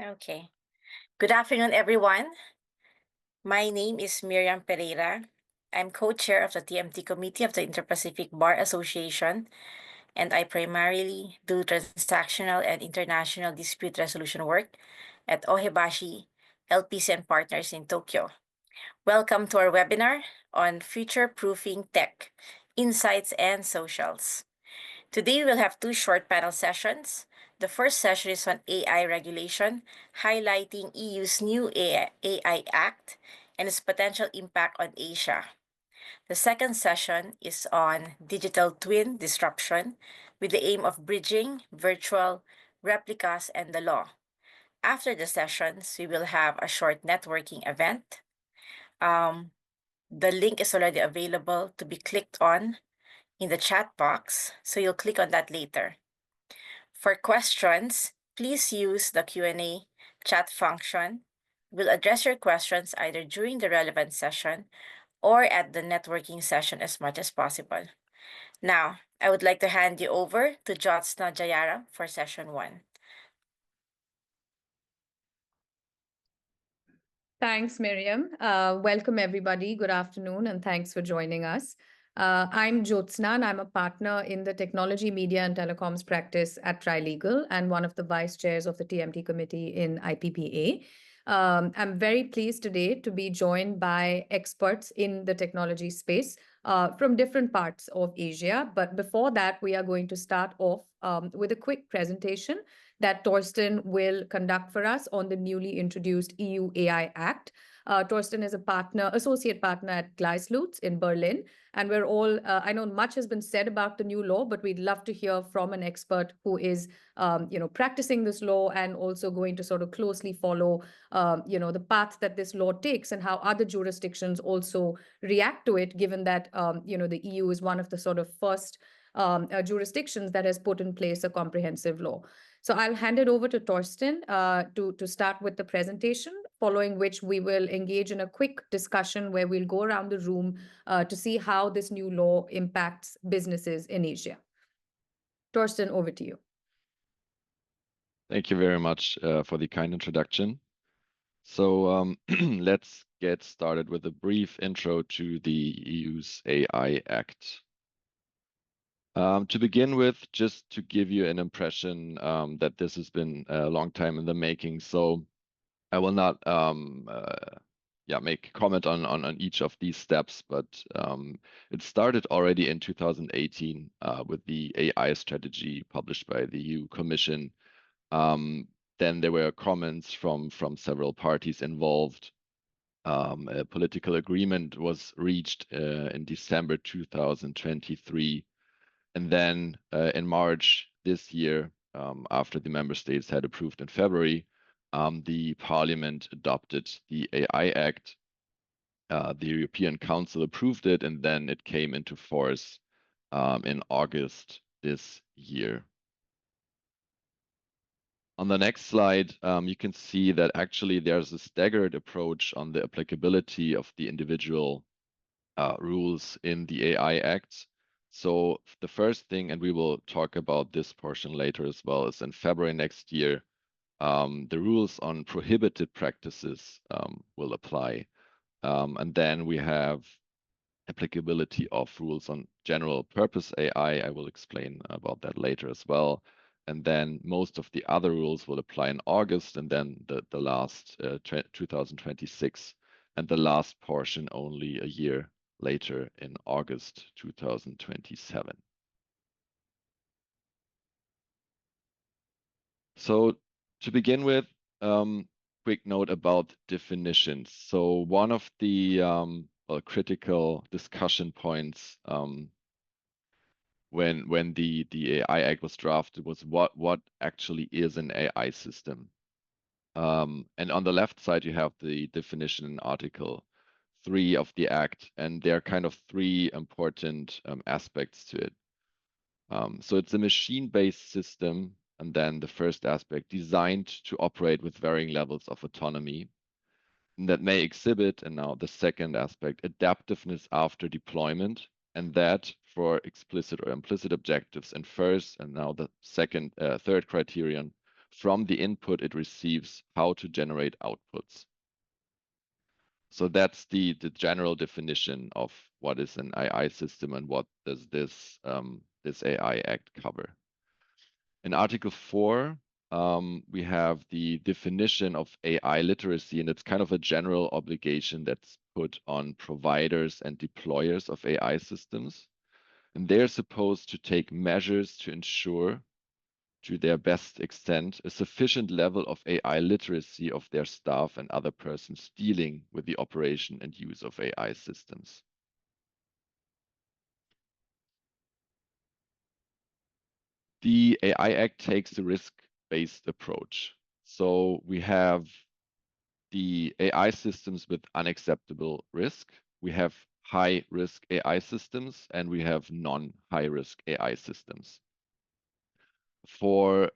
Okay. Good afternoon, everyone. My name is Miriam Pereira. I'm co-chair of the TMT Committee of the Inter-Pacific Bar Association, and I primarily do transactional and international dispute resolution work at Ohebashi, LPC and Partners in Tokyo. Welcome to our webinar on future-proofing tech, insights, and socials. Today, we'll have two short panel sessions. The first session is on AI regulation, highlighting EU's new AI Act and its potential impact on Asia. The second session is on digital twin disruption with the aim of bridging virtual replicas and the law. After the sessions, we will have a short networking event. The link is already available to be clicked on in the chat box, so you'll click on that later. For questions, please use the Q&A chat function. We'll address your questions either during the relevant session or at the networking session as much as possible. Now, I would like to hand you over to Jyotsna Jayara for session 1. Thanks, Miriam. Welcome, everybody. Good afternoon, and thanks for joining us. I'm Jyotsna, and I'm a partner in the Technology, Media, and Telecoms practice at Trilegal and one of the vice chairs of the TMT committee in IPBA. I'm very pleased today to be joined by experts in the technology space from different parts of Asia. But before that, we are going to start off with a quick presentation that Torsten will conduct for us on the newly introduced EU AI Act. Torsten is a associate partner at Gleislutz in Berlin. And we're all, I know much has been said about the new law, but we'd love to hear from an expert who is, practicing this law and also going to sort of closely follow, the path that this law takes and how other jurisdictions also react to it, given that, the EU is one of the sort of first jurisdictions that has put in place a comprehensive law. So I'll hand it over to Torsten to start with the presentation, following which we will engage in a quick discussion where we'll go around the room to see how this new law impacts businesses in Asia. Torsten, over to you. Thank you very much for the kind introduction. So let's get started with a brief intro to the EU's AI Act. To begin with, just to give you an impression that this has been a long time in the making, so I will not make comment on each of these steps, but it started already in 2018 with the AI strategy published by the EU Commission. Then there were comments from several parties involved. A political agreement was reached in December 2023. And then in March this year, after the member states had approved in February, the Parliament adopted the AI Act. The European Council approved it, and then it came into force in August this year. On the next slide, you can see that actually there's a staggered approach on the applicability of the individual rules in the AI Act. So the first thing, and we will talk about this portion later as well, is in February next year, the rules on prohibited practices will apply. And then we have applicability of rules on general purpose AI. I will explain about that later as well. And then most of the other rules will apply in August, and then the last 2026, and the last portion only a year later in August 2027. So to begin with, quick note about definitions. So one of the critical discussion points when the AI Act was drafted was what actually is an AI system. And on the left side, you have the definition in Article 3 of the Act, and there are kind of three important aspects to it. So it's a machine-based system, and then the first aspect, designed to operate with varying levels of autonomy, and that may exhibit, and now the second aspect, adaptiveness after deployment, and that for explicit or implicit objectives. And first, and now the third criterion, from the input it receives how to generate outputs. So that's the general definition of what is an AI system and what does this AI Act cover. In Article 4, we have the definition of AI literacy, and it's kind of a general obligation that's put on providers and deployers of AI systems. And they're supposed to take measures to ensure, to their best extent, a sufficient level of AI literacy of their staff and other persons dealing with the operation and use of AI systems. The AI Act takes a risk-based approach. So we have the AI systems with unacceptable risk. We have high-risk AI systems, and we have non-high-risk AI systems. For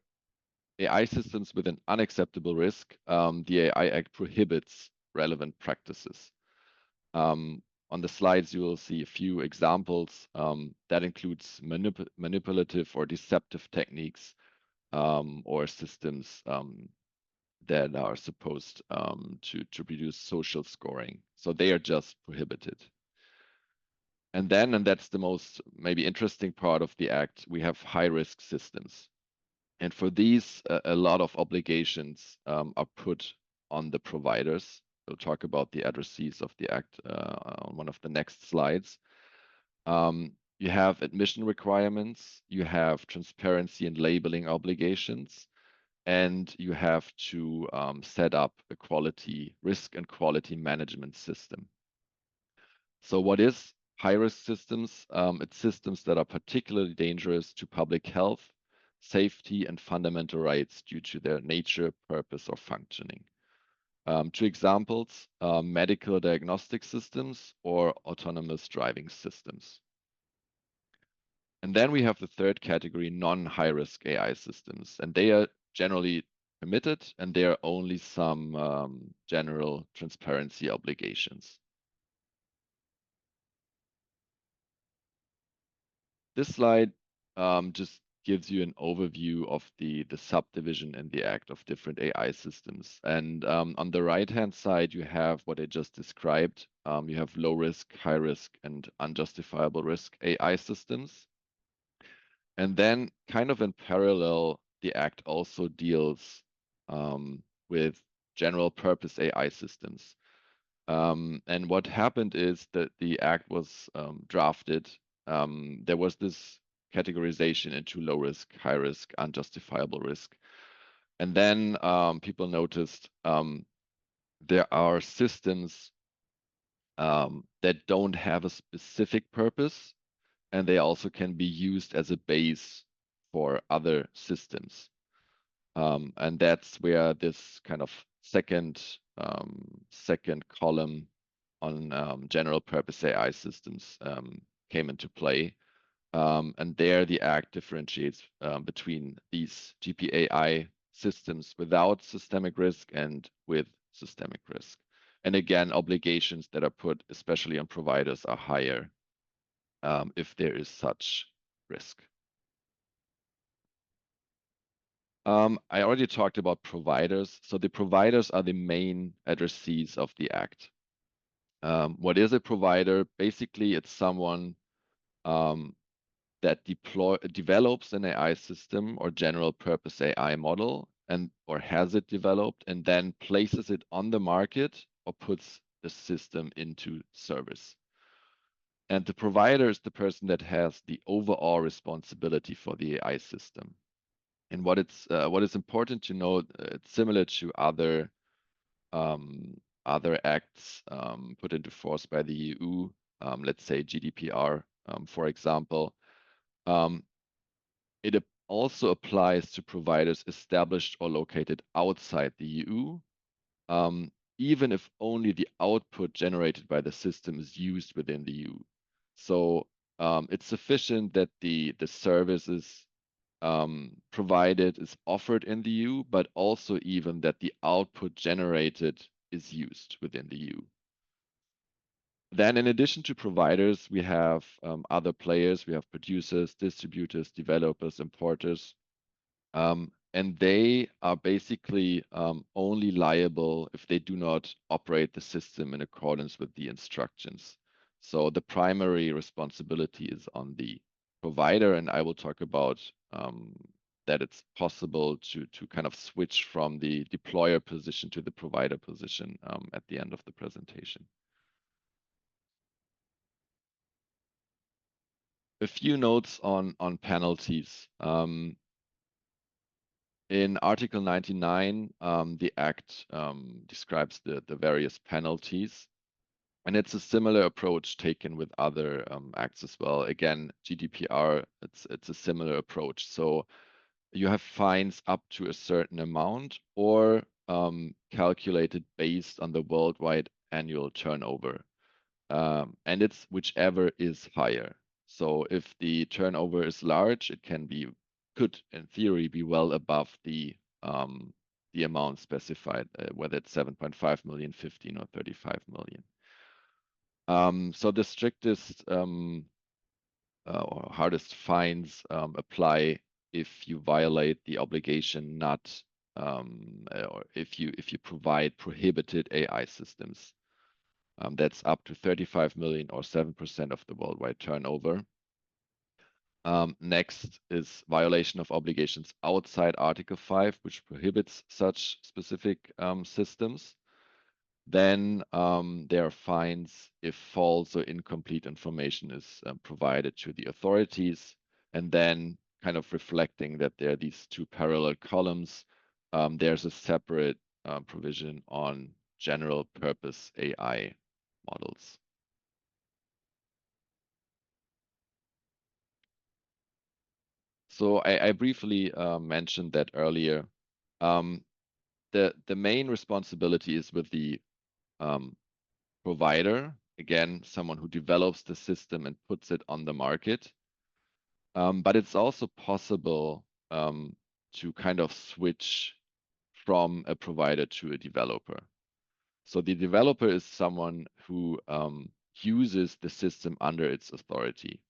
AI systems with an unacceptable risk, the AI Act prohibits relevant practices. On the slides, you will see a few examples that includes manipulative or deceptive techniques or systems that are supposed to produce social scoring. So they are just prohibited. And that's the most maybe interesting part of the Act, we have high-risk systems. And for these, a lot of obligations are put on the providers. We'll talk about the addressees of the Act on one of the next slides. You have admission requirements, you have transparency and labeling obligations, and you have to set up a risk and quality management system. So what is high-risk systems? It's systems that are particularly dangerous to public health, safety, and fundamental rights due to their nature, purpose, or functioning. Two examples, medical diagnostic systems or autonomous driving systems. And then we have the third category, non-high-risk AI systems, and they are generally permitted, and there are only some general transparency obligations. This slide just gives you an overview of the subdivision in the Act of different AI systems. And on the right-hand side, you have what I just described. You have low risk, high risk, and unjustifiable risk AI systems. And then kind of in parallel, the Act also deals with general purpose AI systems. And what happened is that the Act was drafted. There was this categorization into low risk, high risk, unjustifiable risk. And then people noticed there are systems that don't have a specific purpose, and they also can be used as a base for other systems. And that's where this kind of second column on general purpose AI systems came into play. And there the Act differentiates between these GPAI systems without systemic risk and with systemic risk. And again, obligations that are put, especially on providers, are higher if there is such risk. I already talked about providers. So the providers are the main addressees of the Act. What is a provider? Basically, it's someone that develops an AI system or general purpose AI model or has it developed and then places it on the market or puts the system into service. And the provider is the person that has the overall responsibility for the AI system. And what is important to note, it's similar to other acts put into force by the EU, let's say GDPR, for example. It also applies to providers established or located outside the EU, even if only the output generated by the system is used within the EU. So it's sufficient that the services provided is offered in the EU, but also even that the output generated is used within the EU. Then in addition to providers, we have other players. We have producers, distributors, developers, importers. and they are basically only liable if they do not operate the system in accordance with the instructions. So the primary responsibility is on the provider, and I will talk about that it's possible to kind of switch from the deployer position to the provider position at the end of the presentation. A few notes on penalties. In Article 99, the Act describes the various penalties, and it's a similar approach taken with other acts as well. Again, GDPR, it's a similar approach. So you have fines up to a certain amount, or calculated based on the worldwide annual turnover, and it's whichever is higher. So if the turnover is large, it could in theory be well above the amount specified, whether it's 7.5 million, 15 or 35 million. So the strictest or hardest fines apply if you violate the obligation not or if you provide prohibited AI systems. That's up to 35 million or 7% of the worldwide turnover. Next is violation of obligations outside Article 5, which prohibits such specific systems. Then there are fines if false or incomplete information is provided to the authorities. And then kind of reflecting that there are these two parallel columns, there's a separate provision on general purpose AI models. So I briefly mentioned that earlier. The main responsibility is with the provider, again, someone who develops the system and puts it on the market. But it's also possible to kind of switch from a provider to a developer. So the developer is someone who uses the system under its authority.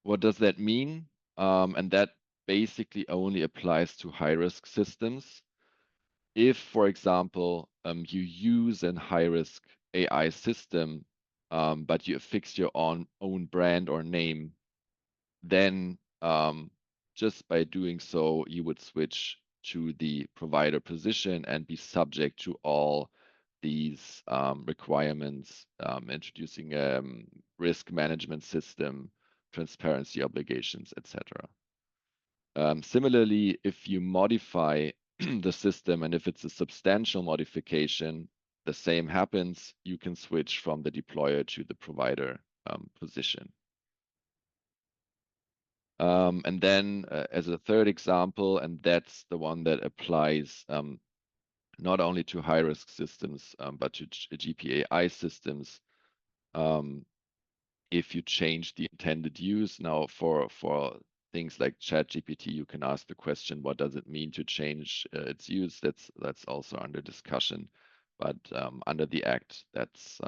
What does that mean? And that basically only applies to high-risk systems. If, for example, you use a high-risk AI system, but you affix your own brand or name, then just by doing so, you would switch to the provider position and be subject to all these requirements, introducing a risk management system, transparency obligations, etc. Similarly, if you modify the system and if it's a substantial modification, the same happens. You can switch from the deployer to the provider position. And then as a third example, and that's the one that applies not only to high-risk systems, but to GPAI systems, if you change the intended use. Now for things like ChatGPT, you can ask the question, what does it mean to change its use? That's also under discussion, but under the Act, that's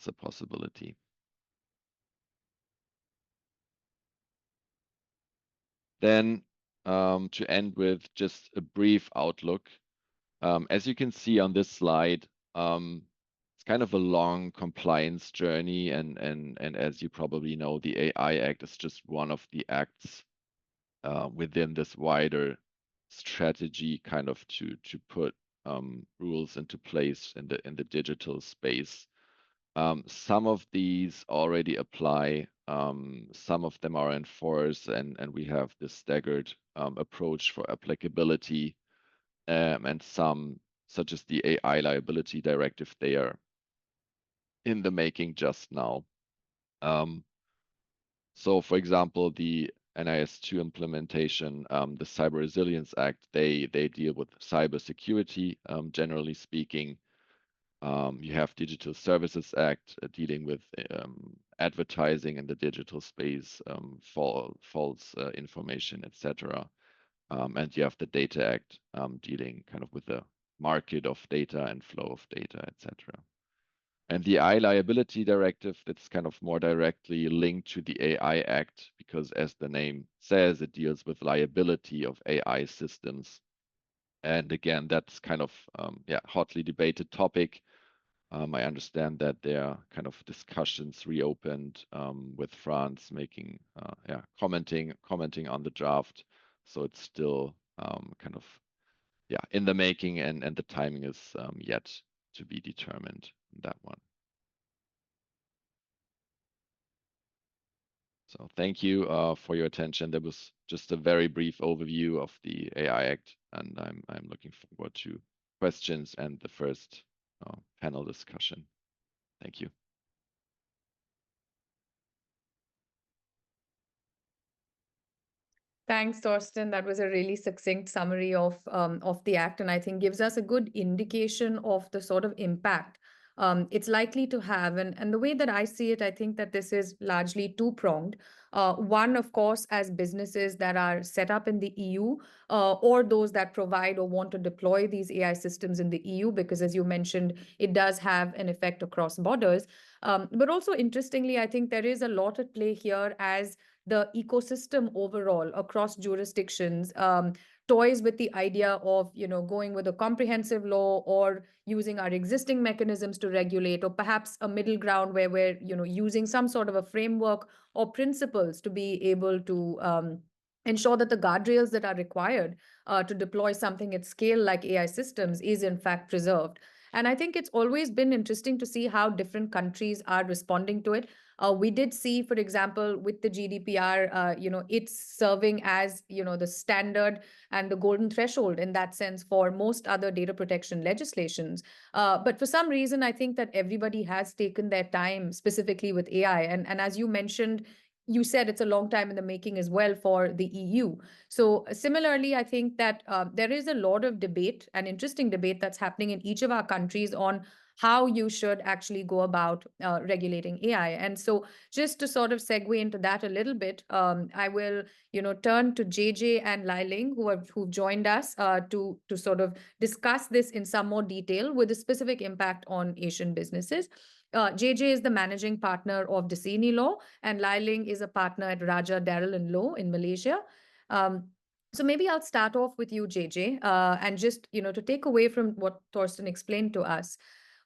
a possibility. Then to end with just a brief outlook. As you can see on this slide, it's kind of a long compliance journey, and as you probably know, the AI Act is just one of the acts within this wider strategy, kind of to put rules into place in the digital space. Some of these already apply. Some of them are enforced, and we have this staggered approach for applicability. And some, such as the AI liability directive, they are in the making just now. So for example, the NIS2 implementation, the Cyber Resilience Act, they deal with cybersecurity, generally speaking. You have Digital Services Act dealing with advertising in the digital space, false information, etc. And you have the Data Act dealing kind of with the market of data and flow of data, etc. And the AI Liability Directive, that's kind of more directly linked to the AI Act, because as the name says, it deals with liability of AI systems. And again, that's kind of hotly debated topic. I understand that there are kind of discussions reopened with France making commenting on the draft. So it's still kind of in the making, and the timing is yet to be determined in that one. So thank you for your attention. That was just a very brief overview of the AI Act, and I'm looking forward to questions and the first panel discussion. Thank you. Thanks, Torsten. That was a really succinct summary of the Act, and I think gives us a good indication of the sort of impact it's likely to have. And the way that I see it, I think that this is largely two-pronged. One, of course, as businesses that are set up in the EU or those that provide or want to deploy these AI systems in the EU, because as you mentioned, it does have an effect across borders. But also, interestingly, I think there is a lot at play here as the ecosystem overall across jurisdictions toys with the idea of going with a comprehensive law or using our existing mechanisms to regulate, or perhaps a middle ground where we're using some sort of a framework or principles to be able to ensure that the guardrails that are required to deploy something at scale like AI systems is in fact preserved. And I think it's always been interesting to see how different countries are responding to it. We did see, for example, with the GDPR, it's serving as, the standard and the golden threshold in that sense for most other data protection legislations. But for some reason, I think that everybody has taken their time, specifically with AI. And as you mentioned, you said it's a long time in the making as well for the EU. So similarly, I think that there is a lot of debate, an interesting debate that's happening in each of our countries on how you should actually go about regulating AI. And so just to sort of segue into that a little bit, I will, turn to JJ and Lai Ling, who've joined us to sort of discuss this in some more detail with a specific impact on Asian businesses. JJ is the managing partner of Dasini Law, and Lai Ling is a partner at Raja Darrell and Law in Malaysia. So maybe I'll start off with you, JJ, and just to take away from what Torsten explained to us.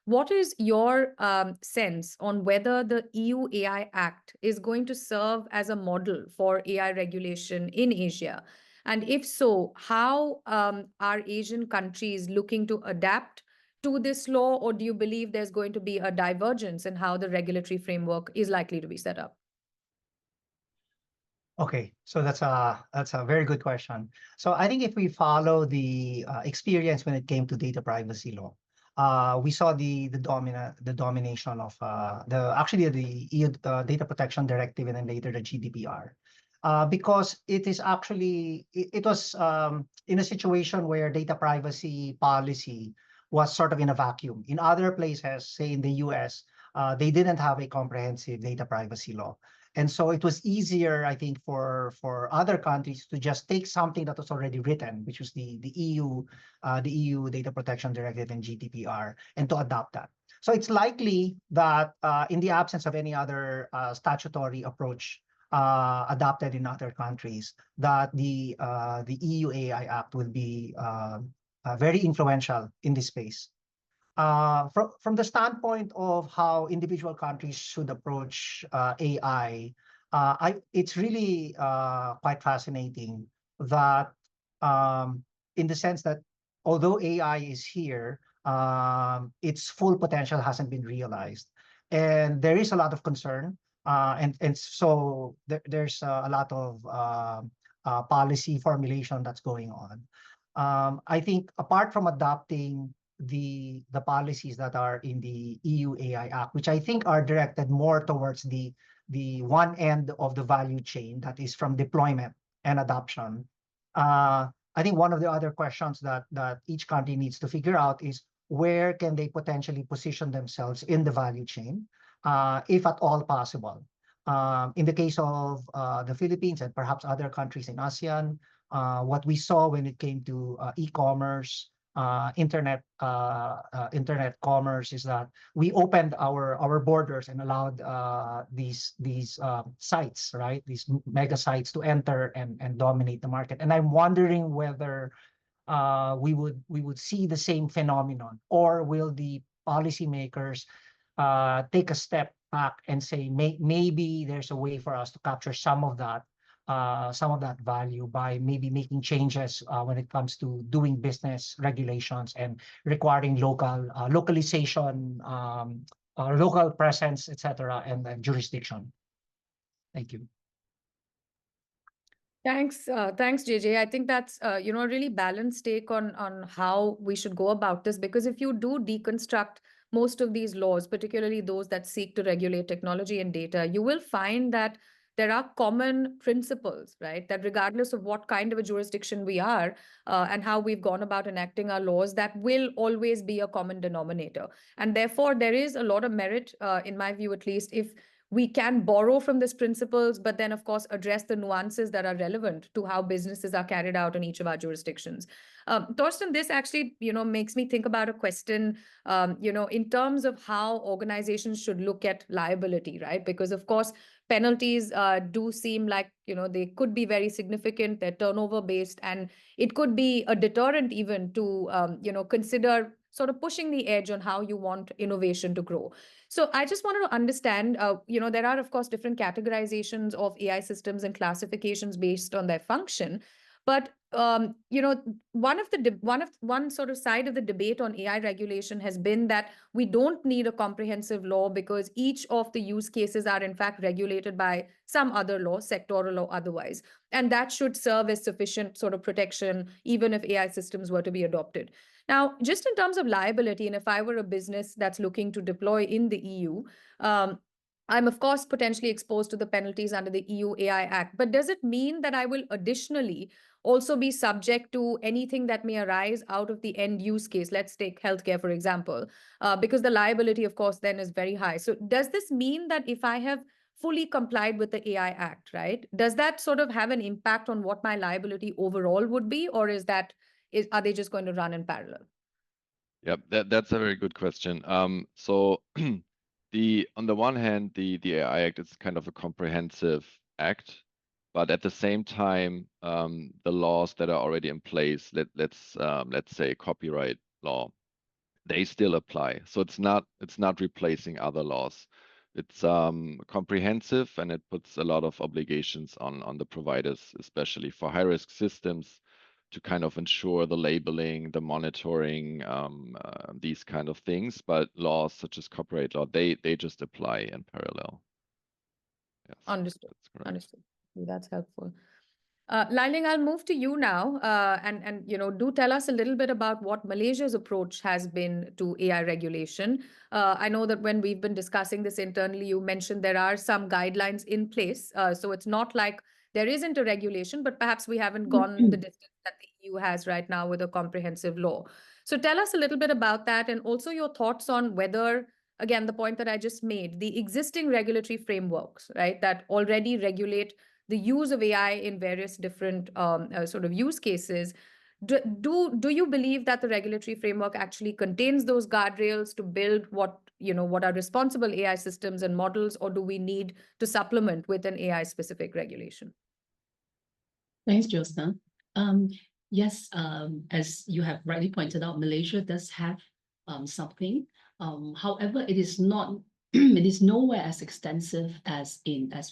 What is your sense on whether the EU AI Act is going to serve as a model for AI regulation in Asia? And if so, how are Asian countries looking to adapt to this law, or do you believe there's going to be a divergence in how the regulatory framework is likely to be set up? Okay, so that's a very good question. So I think if we follow the experience when it came to data privacy law, we saw the domination of the EU Data Protection Directive and then later the GDPR, because it is actually it was in a situation where data privacy policy was sort of in a vacuum. In other places, say in the US, they didn't have a comprehensive data privacy law. And so it was easier, I think, for other countries to just take something that was already written, which was the EU Data Protection Directive and GDPR, and to adopt that. So it's likely that in the absence of any other statutory approach adopted in other countries, that the EU AI Act will be very influential in this space. From the standpoint of how individual countries should approach AI, it's really quite fascinating that in the sense that although AI is here, its full potential hasn't been realized. And there is a lot of concern. And so there's a lot of policy formulation that's going on. I think apart from adopting the policies that are in the EU AI Act, which I think are directed more towards the one end of the value chain, that is from deployment and adoption. I think one of the other questions that each country needs to figure out is where can they potentially position themselves in the value chain, if at all possible. In the case of the Philippines and perhaps other countries in ASEAN, what we saw when it came to e-commerce, internet commerce is that we opened our borders and allowed these sites, right? These mega sites to enter and dominate the market. And I'm wondering whether we would see the same phenomenon, or will the policymakers take a step back and say maybe there's a way for us to capture some of that value by maybe making changes when it comes to doing business regulations and requiring localization, local presence, etc., and jurisdiction. Thank you. Thanks, JJ. I think that's a really balanced take on how we should go about this, because if you do deconstruct most of these laws, particularly those that seek to regulate technology and data, you will find that there are common principles, right? That regardless of what kind of a jurisdiction we are and how we've gone about enacting our laws, that will always be a common denominator. And therefore, there is a lot of merit, in my view at least, if we can borrow from these principles, but then, of course, address the nuances that are relevant to how businesses are carried out in each of our jurisdictions. Thorsten, this actually, makes me think about a question, in terms of how organizations should look at liability, right? Because, of course, penalties do seem like, they could be very significant, they're turnover based, and it could be a deterrent even to, consider sort of pushing the edge on how you want innovation to grow. So I just wanted to understand, there are, of course, different categorizations of AI systems and classifications based on their function. But, one sort of side of the debate on AI regulation has been that we don't need a comprehensive law because each of the use cases are in fact regulated by some other law, sectoral or otherwise. And that should serve as sufficient sort of protection, even if AI systems were to be adopted. Now, just in terms of liability, and if I were a business that's looking to deploy in the EU, I'm, of course, potentially exposed to the penalties under the EU AI Act. But does it mean that I will additionally also be subject to anything that may arise out of the end use case? Let's take healthcare, for example, because the liability, of course, then is very high. So does this mean that if I have fully complied with the AI Act, right, does that sort of have an impact on what my liability overall would be? Or are they just going to run in parallel? Yeah, that's a very good question. So on the one hand, the AI Act is kind of a comprehensive act, but at the same time, the laws that are already in place, let's say copyright law, they still apply. So it's not replacing other laws. It's comprehensive, and it puts a lot of obligations on the providers, especially for high-risk systems, to kind of ensure the labeling, the monitoring, these kind of things. But laws such as copyright law, they just apply in parallel. Yes, Understood. that's correct. Understood. That's helpful. Liling, I'll move to you now, and do tell us a little bit about what Malaysia's approach has been to AI regulation. I know that when we've been discussing this internally, you mentioned there are some guidelines in place, so it's not like there isn't a regulation, but perhaps we haven't gone the distance that the EU has right now with a comprehensive law. So tell us a little bit about that, and also your thoughts on whether, again, the point that I just made, the existing regulatory frameworks, right, that already regulate the use of AI in various different sort of use cases. Do you believe that the regulatory framework actually contains those guardrails to build what are responsible AI systems and models, or do we need to supplement with an AI specific regulation? Thanks, Jyotsna. Yes, as you have rightly pointed out, Malaysia does have something. However, it is not. It is nowhere as extensive as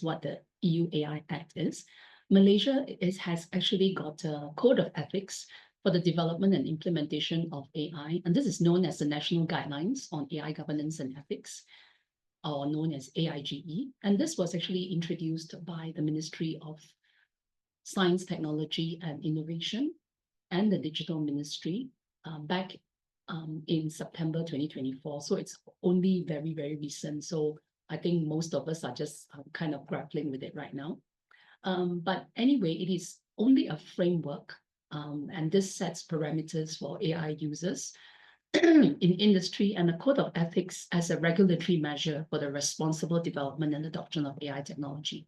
what the EU AI Act is. Malaysia has actually got a code of ethics for the development and implementation of AI, and this is known as the National Guidelines on AI Governance and Ethics, or known as AIGE. And this was actually introduced by the Ministry of Science, Technology and Innovation and the Digital Ministry back in September 2024. So it's only very, very recent. So I think most of us are just kind of grappling with it right now. But anyway, it is only a framework, and this sets parameters for AI users in industry and a code of ethics as a regulatory measure for the responsible development and adoption of AI technology.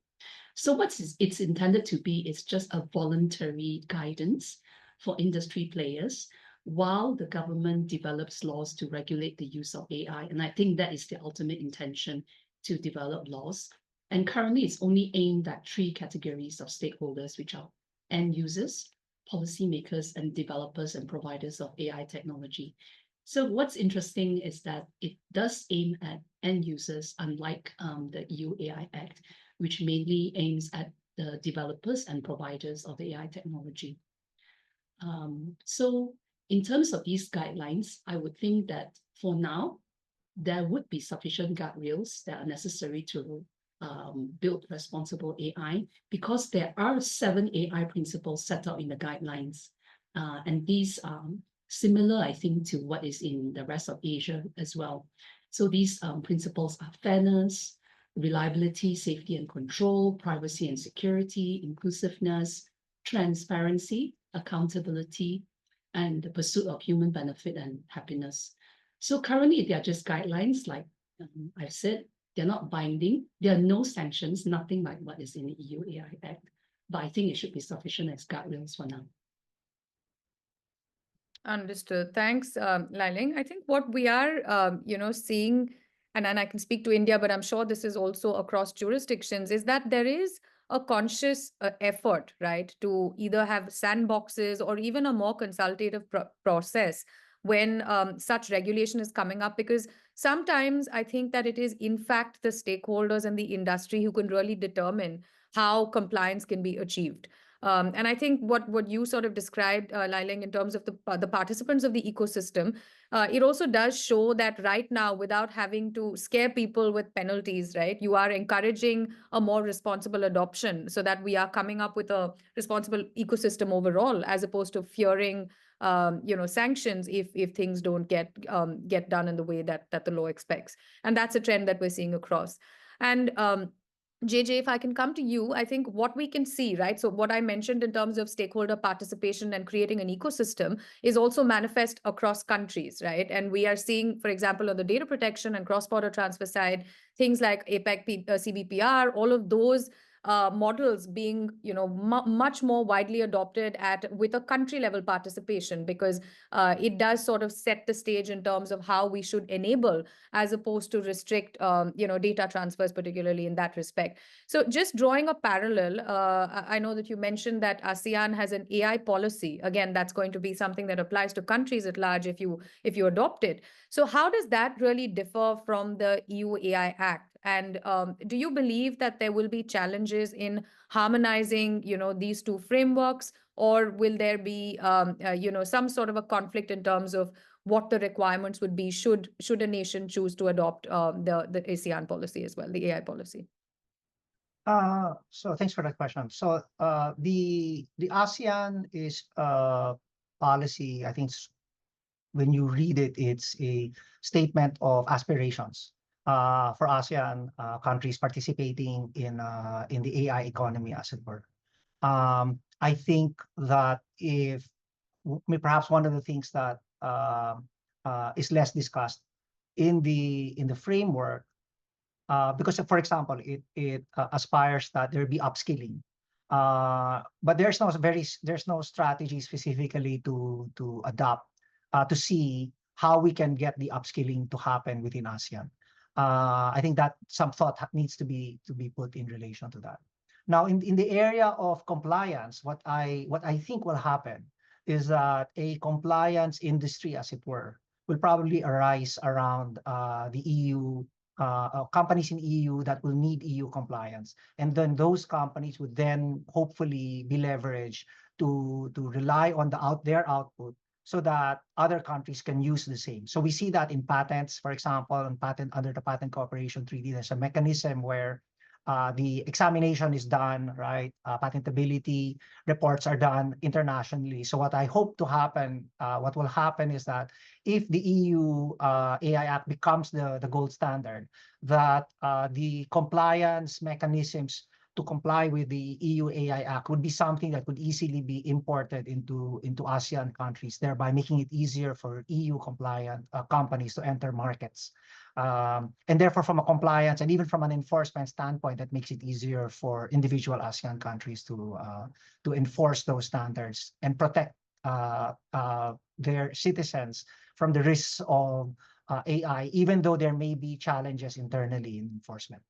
So what it's intended to be is just a voluntary guidance for industry players, while the government develops laws to regulate the use of AI. And I think that is the ultimate intention, to develop laws. And currently, it's only aimed at three categories of stakeholders, which are end users, policymakers, and developers and providers of AI technology. So what's interesting is that it does aim at end users, unlike the EU AI Act, which mainly aims at the developers and providers of AI technology. So in terms of these guidelines, I would think that for now, there would be sufficient guardrails that are necessary to build responsible AI, because there are 7 AI principles set out in the guidelines. And these are similar, I think, to what is in the rest of Asia as well. So these principles are fairness, reliability, safety and control, privacy and security, inclusiveness, transparency, accountability, and the pursuit of human benefit and happiness. So currently, they are just guidelines, like I've said. They're not binding. There are no sanctions, nothing like what is in the EU AI Act. But I think it should be sufficient as guidelines for now. Understood. Thanks, Lailing. I think what we are, seeing, and I can speak to India, but I'm sure this is also across jurisdictions, is that there is a conscious effort, right, to either have sandboxes or even a more consultative process when such regulation is coming up, because sometimes I think that it is in fact the stakeholders and the industry who can really determine how compliance can be achieved. And I think what you sort of described, Lailing, in terms of the participants of the ecosystem, it also does show that right now, without having to scare people with penalties, right, you are encouraging a more responsible adoption, so that we are coming up with a responsible ecosystem overall, as opposed to fearing sanctions if things don't get done in the way that the law expects. And that's a trend that we're seeing across. And JJ, if I can come to you, I think what we can see, right? So what I mentioned in terms of stakeholder participation and creating an ecosystem is also manifest across countries, right? And we are seeing, for example, on the data protection and cross-border transfer side, things like APEC, CBPR, all of those models being, much more widely adopted with a country level participation, because it does sort of set the stage in terms of how we should enable, as opposed to restrict, data transfers, particularly in that respect. So just drawing a parallel, I know that you mentioned that ASEAN has an AI policy. Again, that's going to be something that applies to countries at large if you adopt it. So how does that really differ from the EU AI Act? And do you believe that there will be challenges in harmonizing, these two frameworks, or will there be, some sort of a conflict in terms of what the requirements would be should a nation choose to adopt the ASEAN policy as well, the AI policy? So thanks for that question. So the ASEAN is policy. I think when you read it, it's a statement of aspirations for ASEAN countries participating in the AI economy, as it were. I think that perhaps one of the things that is less discussed in the framework, because for example, it aspires that there be upskilling, but there's no strategy specifically to adopt to see how we can get the upskilling to happen within ASEAN. I think that some thought needs to be put in relation to that. Now, in the area of compliance, what I think will happen is that a compliance industry, as it were, will probably arise around the EU. Companies in EU that will need EU compliance, and then those companies would then hopefully be leveraged to rely on their output, so that other countries can use the same. So we see that in patents, for example, under the Patent Cooperation Treaty, there's a mechanism where the examination is done, right? Patentability reports are done internationally. So what I hope to happen, what will happen is that if the EU AI Act becomes the gold standard, that the compliance mechanisms to comply with the EU AI Act would be something that could easily be imported into ASEAN countries, thereby making it easier for EU compliant companies to enter markets. And therefore, from a compliance and even from an enforcement standpoint, that makes it easier for individual ASEAN countries to enforce those standards and protect their citizens from the risks of AI, even though there may be challenges internally in enforcement.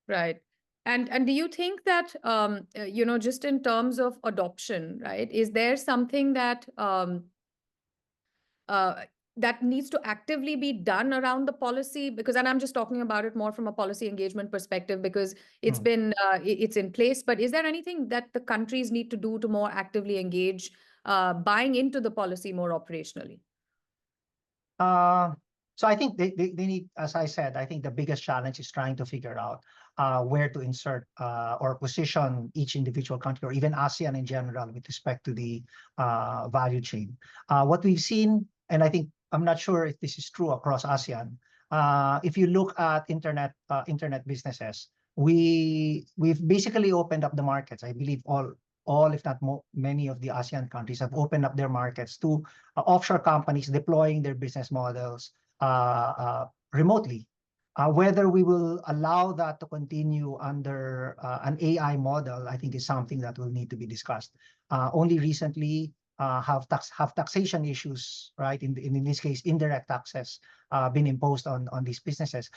Right. And do you think that just in terms of adoption, right, is there something that uh, that needs to actively be done around the policy? Because, and I'm just talking about it more from a policy engagement perspective, because it's been it's in place. But is there anything that the countries need to do to more actively engage buying into the policy more operationally? So I think they need, as I said, I think the biggest challenge is trying to figure out where to insert or position each individual country, or even ASEAN in general, with respect to the value chain. What we've seen, and I think, I'm not sure if this is true across ASEAN, if you look at internet businesses, we've basically opened up the markets. I believe all, if not many of the ASEAN countries have opened up their markets to offshore companies deploying their business models remotely. Whether we will allow that to continue under an AI model, I think, is something that will need to be discussed. Only recently have taxation issues, right? In this case, indirect taxes been imposed on these businesses.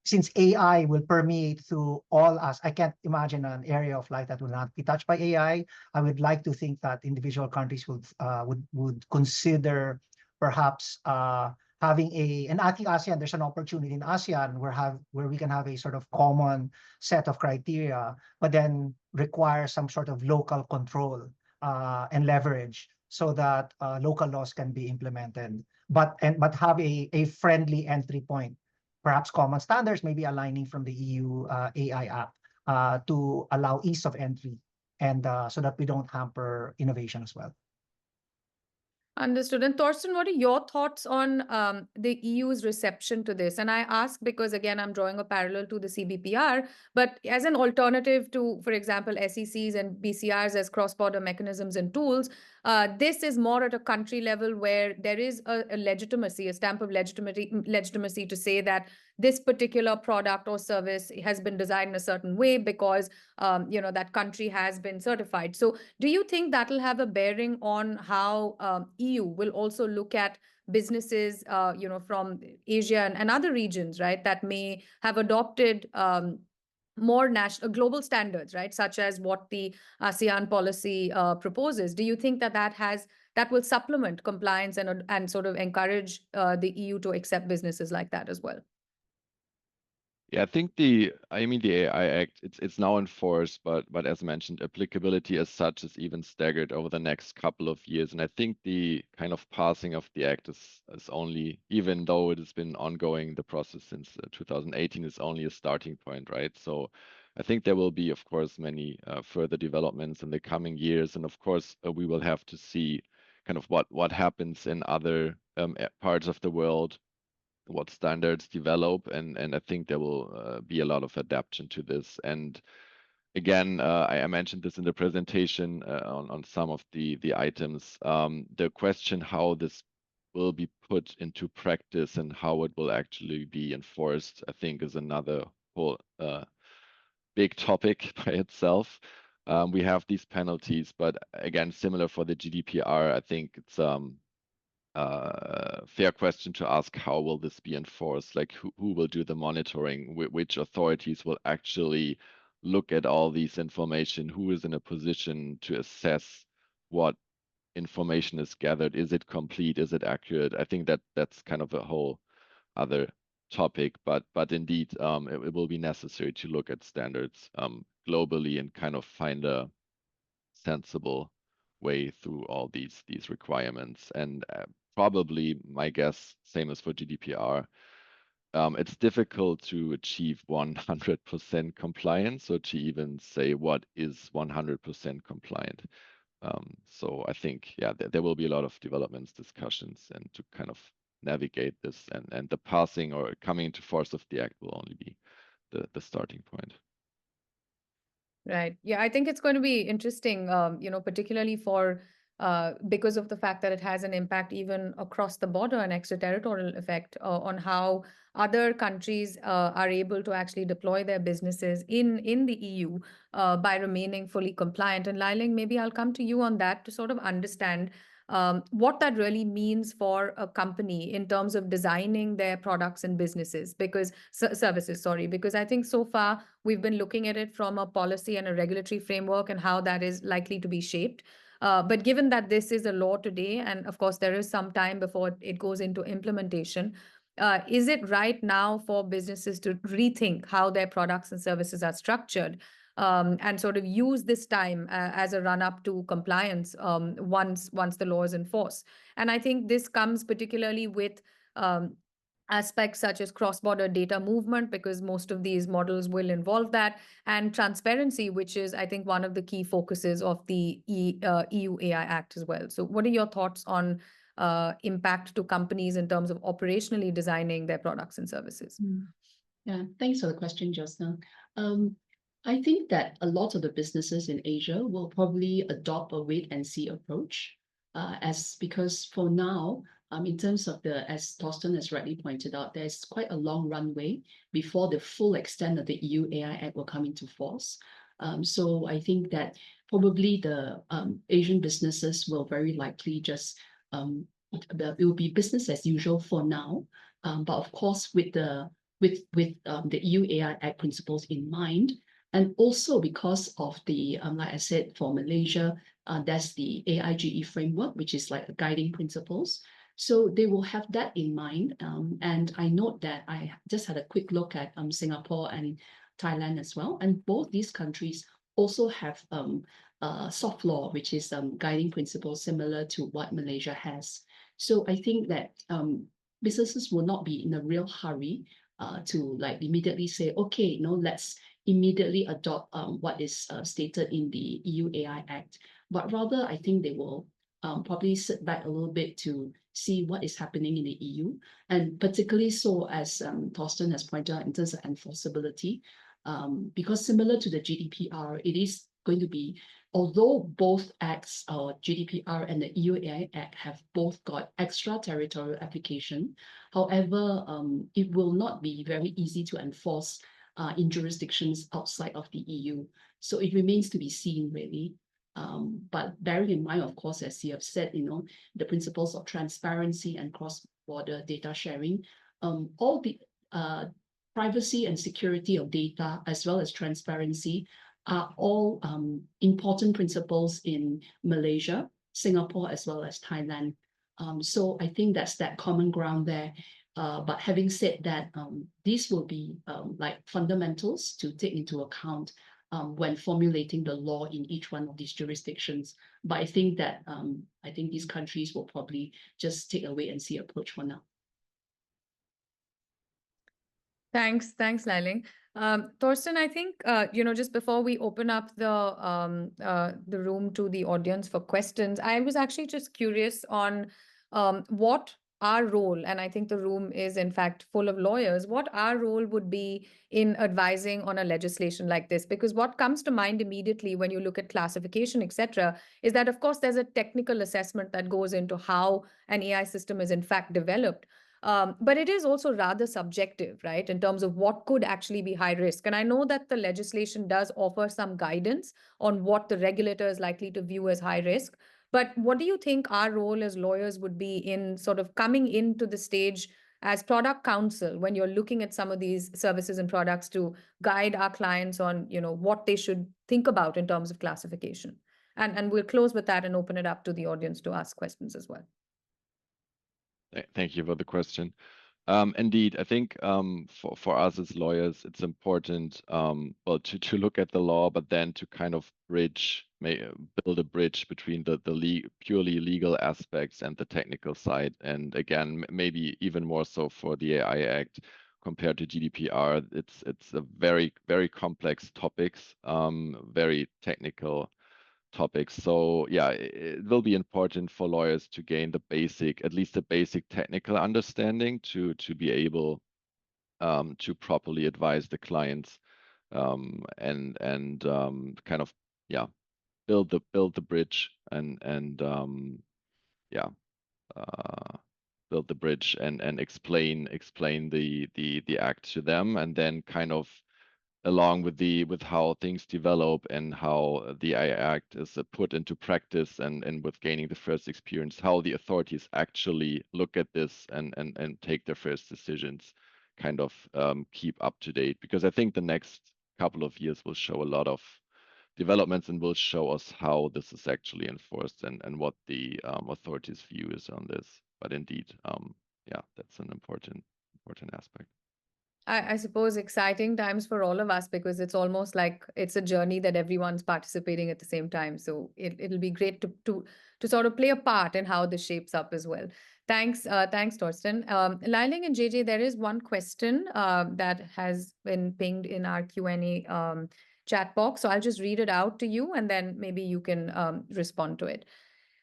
Since AI will permeate through all us, I can't imagine an area of life that will not be touched by AI. I would like to think that individual countries would consider perhaps having and I think ASEAN, there's an opportunity in ASEAN where we can have a sort of common set of criteria, but then require some sort of local control and leverage, so that local laws can be implemented, but have a friendly entry point. Perhaps common standards, maybe aligning from the EU AI Act to allow ease of entry, and so that we don't hamper innovation as well. Understood. And Thorsten, what are your thoughts on the EU's reception to this? And I ask because, again, I'm drawing a parallel to the CBPR, but as an alternative to, for example, SECs and BCRs as cross-border mechanisms and tools, this is more at a country level where there is a legitimacy, a stamp of legitimacy to say that this particular product or service has been designed in a certain way because that country has been certified. So do you think that will have a bearing on how EU will also look at businesses from Asia and other regions, right, that may have adopted more national global standards, right, such as what the ASEAN policy proposes? Do you think that will supplement compliance and sort of encourage the EU to accept businesses like that as well? Yeah, I think the AI Act, it's now in force, but as mentioned, applicability as such is even staggered over the next couple of years. And I think the kind of passing of the act is only, even though it has been ongoing, the process since 2018, is only a starting point, right? So I think there will be, of course, many further developments in the coming years. And of course, we will have to see kind of what happens in other parts of the world, what standards develop, and I think there will be a lot of adaptation to this. And again, I mentioned this in the presentation on some of the items. The question how this will be put into practice and how it will actually be enforced, I think, is another whole big topic by itself. We have these penalties, but again, similar for the GDPR, I think it's fair question to ask, how will this be enforced? Like, who will do the monitoring? Which authorities will actually look at all these information? Who is in a position to assess what information is gathered? Is it complete? Is it accurate? I think that's kind of a whole other topic, but indeed, it will be necessary to look at standards globally and kind of find a sensible way through all these requirements. And probably, my guess, same as for GDPR, it's difficult to achieve 100% compliance, or to even say what is 100% compliant. So I think, yeah, there will be a lot of developments, discussions, and to kind of navigate this, and the passing or coming into force of the act will only be the starting point. Right. Yeah, I think it's going to be interesting, particularly for because of the fact that it has an impact even across the border, an extraterritorial effect on how other countries are able to actually deploy their businesses in the EU by remaining fully compliant. And Lailing, maybe I'll come to you on that to sort of understand what that really means for a company in terms of designing their products and businesses, because services, sorry, because I think so far we've been looking at it from a policy and a regulatory framework and how that is likely to be shaped. But given that this is a law today, and of course there is some time before it goes into implementation, is it right now for businesses to rethink how their products and services are structured, and sort of use this time as a run up to compliance once the law is in force? And I think this comes particularly with aspects such as cross-border data movement, because most of these models will involve that, and transparency, which is, I think, one of the key focuses of the EU AI Act as well. So what are your thoughts on impact to companies in terms of operationally designing their products and services? Yeah, thanks for the question, Josna. I think that a lot of the businesses in Asia will probably adopt a wait and see approach, because for now, in terms of as Thorsten has rightly pointed out, there's quite a long runway before the full extent of the EU AI Act will come into force. So I think that probably the Asian businesses will very likely just it will be business as usual for now. But of course, with the EU AI Act principles in mind, and also because of the like I said, for Malaysia, that's the AIGE framework, which is like the guiding principles. So they will have that in mind. And I note that I just had a quick look at Singapore and Thailand as well. And both these countries also have soft law, which is guiding principles similar to what Malaysia has. So I think that businesses will not be in a real hurry to like immediately say, okay, let's immediately adopt what is stated in the EU AI Act. But rather, I think they will probably sit back a little bit to see what is happening in the EU, and particularly so, as Thorsten has pointed out, in terms of enforceability, because similar to the GDPR, it is going to be, although both acts, GDPR and the EU AI Act, have both got extraterritorial application, however, it will not be very easy to enforce in jurisdictions outside of the EU. So it remains to be seen, really. But bearing in mind, of course, as you have said, the principles of transparency and cross-border data sharing, all the privacy and security of data, as well as transparency, are all important principles in Malaysia, Singapore, as well as Thailand. So I think that's that common ground there. But having said that, these will be like fundamentals to take into account when formulating the law in each one of these jurisdictions. But I think that these countries will probably just take a wait and see approach for now. Thanks, Lailing. Thorsten, I think just before we open up the room to the audience for questions, I was actually just curious on what our role, and I think the room is in fact full of lawyers, what our role would be in advising on a legislation like this. Because what comes to mind immediately when you look at classification, etc., is that of course there's a technical assessment that goes into how an AI system is in fact developed. But it is also rather subjective, right, in terms of what could actually be high risk. And I know that the legislation does offer some guidance on what the regulator is likely to view as high risk. But what do you think our role as lawyers would be in sort of coming into the stage as product counsel when you're looking at some of these services and products to guide our clients on, what they should think about in terms of classification? And we'll close with that and open it up to the audience to ask questions as well. Thank you for the question. Indeed, I think for us as lawyers, it's important to look at the law, but then to kind of build a bridge between the purely legal aspects and the technical side. And again, maybe even more so for the AI Act compared to GDPR. It's a very, very complex topics, very technical topics. So yeah, it will be important for lawyers to gain at least the basic technical understanding to be able to properly advise the clients and kind of build the bridge and yeah, build the bridge and explain the act to them, and then kind of along with how things develop and how the AI Act is put into practice, and with gaining the first experience, how the authorities actually look at this and take their first decisions, kind of keep up to date, because I think the next couple of years will show a lot of developments and will show us how this is actually enforced and what the authorities' view is on this. But indeed, yeah, that's an important aspect. I suppose exciting times for all of us, because it's almost like it's a journey that everyone's participating at the same time. So it'll be great to sort of play a part in how this shapes up as well. Thanks, Torsten. Liling and JJ, there is one question that has been pinged in our Q&A chat box. So I'll just read it out to you, and then maybe you can respond to it.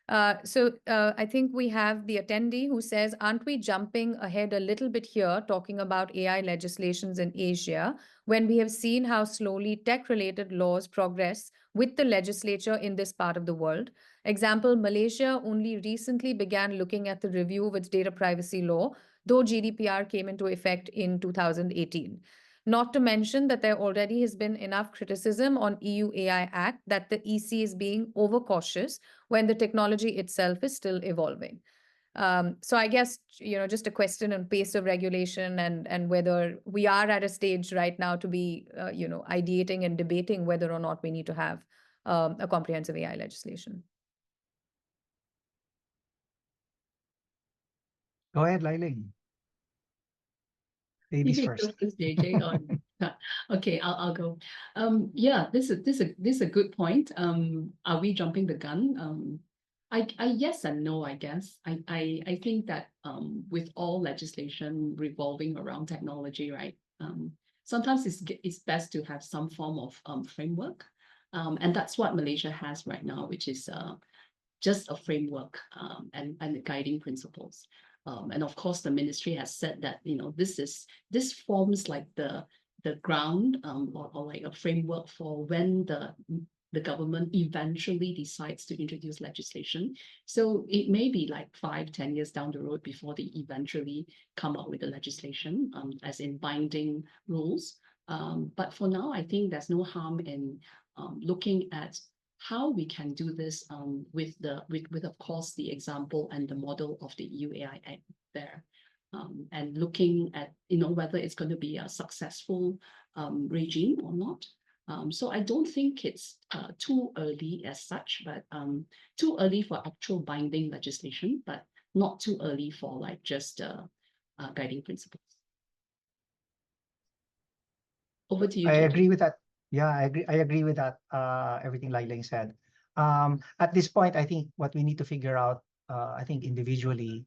I think we have the attendee who says, aren't we jumping ahead a little bit here talking about AI legislations in Asia when we have seen how slowly tech-related laws progress with the legislature in this part of the world? Example, Malaysia only recently began looking at the review of its data privacy law, though GDPR came into effect in 2018. Not to mention that there already has been enough criticism on EU AI Act that the EC is being overcautious when the technology itself is still evolving. So I guess, just a question on pace of regulation and whether we are at a stage right now to be, ideating and debating whether or not we need to have a comprehensive AI legislation. Go ahead, Liling. Ladies You first. go first, JJ. Okay, I'll go. Yeah, this is a good point. Are we jumping the gun? I yes and no, I guess. I think that with all legislation revolving around technology, right? Sometimes it's best to have some form of framework, and that's what Malaysia has right now, which is just a framework and the guiding principles. And of course, the ministry has said that this forms like the ground or like a framework for when the government eventually decides to introduce legislation. So it may be like 5-10 years down the road before they eventually come up with the legislation, as in binding rules. But for now, I think there's no harm in looking at how we can do this with of course the example and the model of the EU AI Act there, and looking at whether it's going to be a successful regime or not. So I don't think it's too early as such, but too early for actual binding legislation, but not too early for like just guiding principles. Over to you, I JJ. agree with that. Yeah, I agree with that. Everything Liling said. At this point, I think what we need to figure out, I think individually,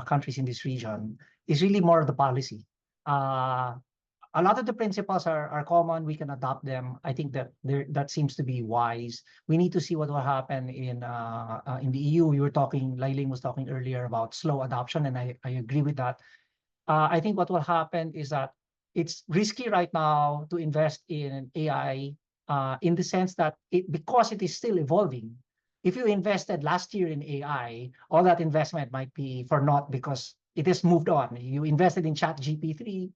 countries in this region, is really more of the policy. A lot of the principles are common. We can adopt them. I think that seems to be wise. We need to see what will happen in the EU. Liling was talking earlier about slow adoption, and I agree with that. I think what will happen is that it's risky right now to invest in AI in the sense that because it is still evolving. If you invested last year in AI, all that investment might be for naught because it has moved on. You invested in ChatGPT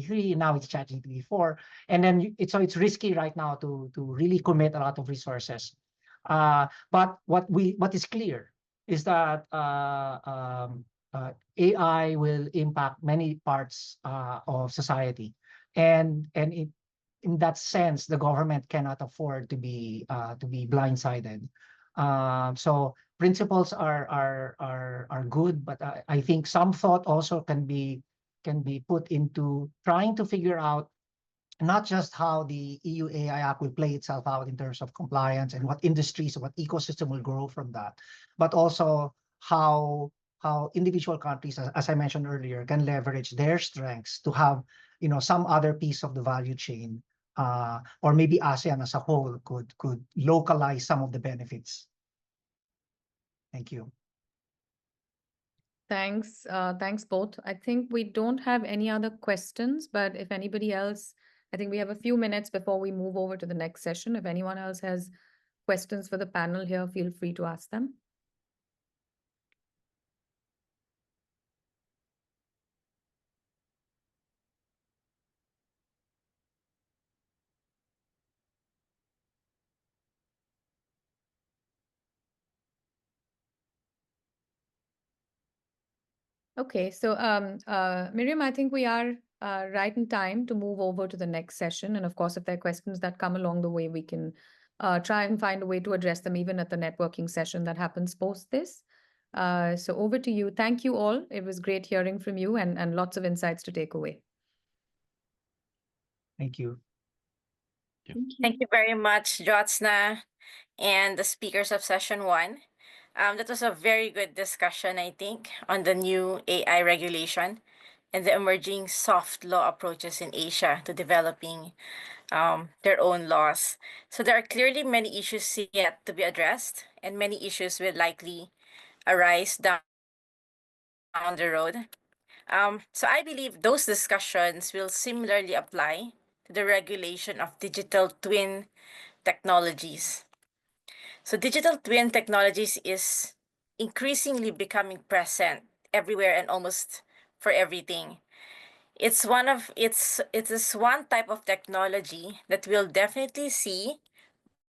3, and now it's ChatGPT 4, and then it's risky right now to really commit a lot of resources. But what is clear is that AI will impact many parts of society, and in that sense, the government cannot afford to be blindsided. So principles are good, but I think some thought also can be put into trying to figure out not just how the EU AI Act will play itself out in terms of compliance and what industries, what ecosystem will grow from that, but also how individual countries, as I mentioned earlier, can leverage their strengths to have some other piece of the value chain, or maybe ASEAN as a whole could localize some of the benefits. Thank you. Thanks both. I think we don't have any other questions, but if anybody else, I think we have a few minutes before we move over to the next session. If anyone else has questions for the panel here, feel free to ask them. Okay, so Miriam, I think we are right in time to move over to the next session. And of course, if there are questions that come along the way, we can try and find a way to address them even at the networking session that happens post this. So over to you. Thank you all. It was great hearing from you and lots of insights to take away. Thank you. Thank you very much, Jyotsna, and the speakers of session one. That was a very good discussion, I think, on the new AI regulation and the emerging soft law approaches in Asia to developing their own laws. So there are clearly many issues yet to be addressed, and many issues will likely arise down the road. So I believe those discussions will similarly apply to the regulation of digital twin technologies. So digital twin technologies is increasingly becoming present everywhere and almost for everything. It is one type of technology that will definitely see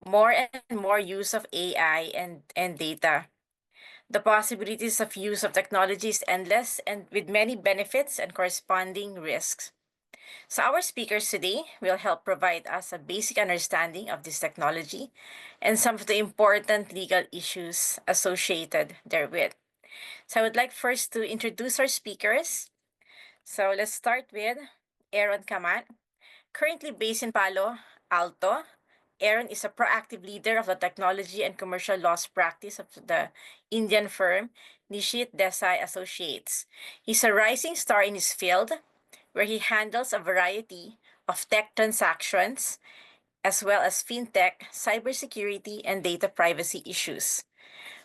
more and more use of AI and data. The possibilities of use of technology is endless and with many benefits and corresponding risks. So our speakers today will help provide us a basic understanding of this technology and some of the important legal issues associated therewith. So I would like first to introduce our speakers. So let's start with Aaron Kamat. Currently based in Palo Alto, Aaron is a proactive leader of the technology and commercial laws practice of the Indian firm Nishit Desai Associates. He's a rising star in his field, where he handles a variety of tech transactions, as well as fintech, cybersecurity, and data privacy issues.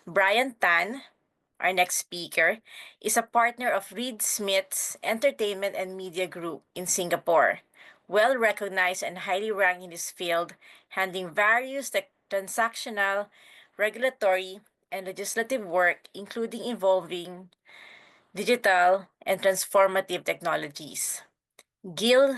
Brian Tan, our next speaker, is a partner of Reed Smith's Entertainment and Media Group in Singapore, well recognized and highly ranked in his field, handling various transactional, regulatory, and legislative work, including involving digital and transformative technologies. Gil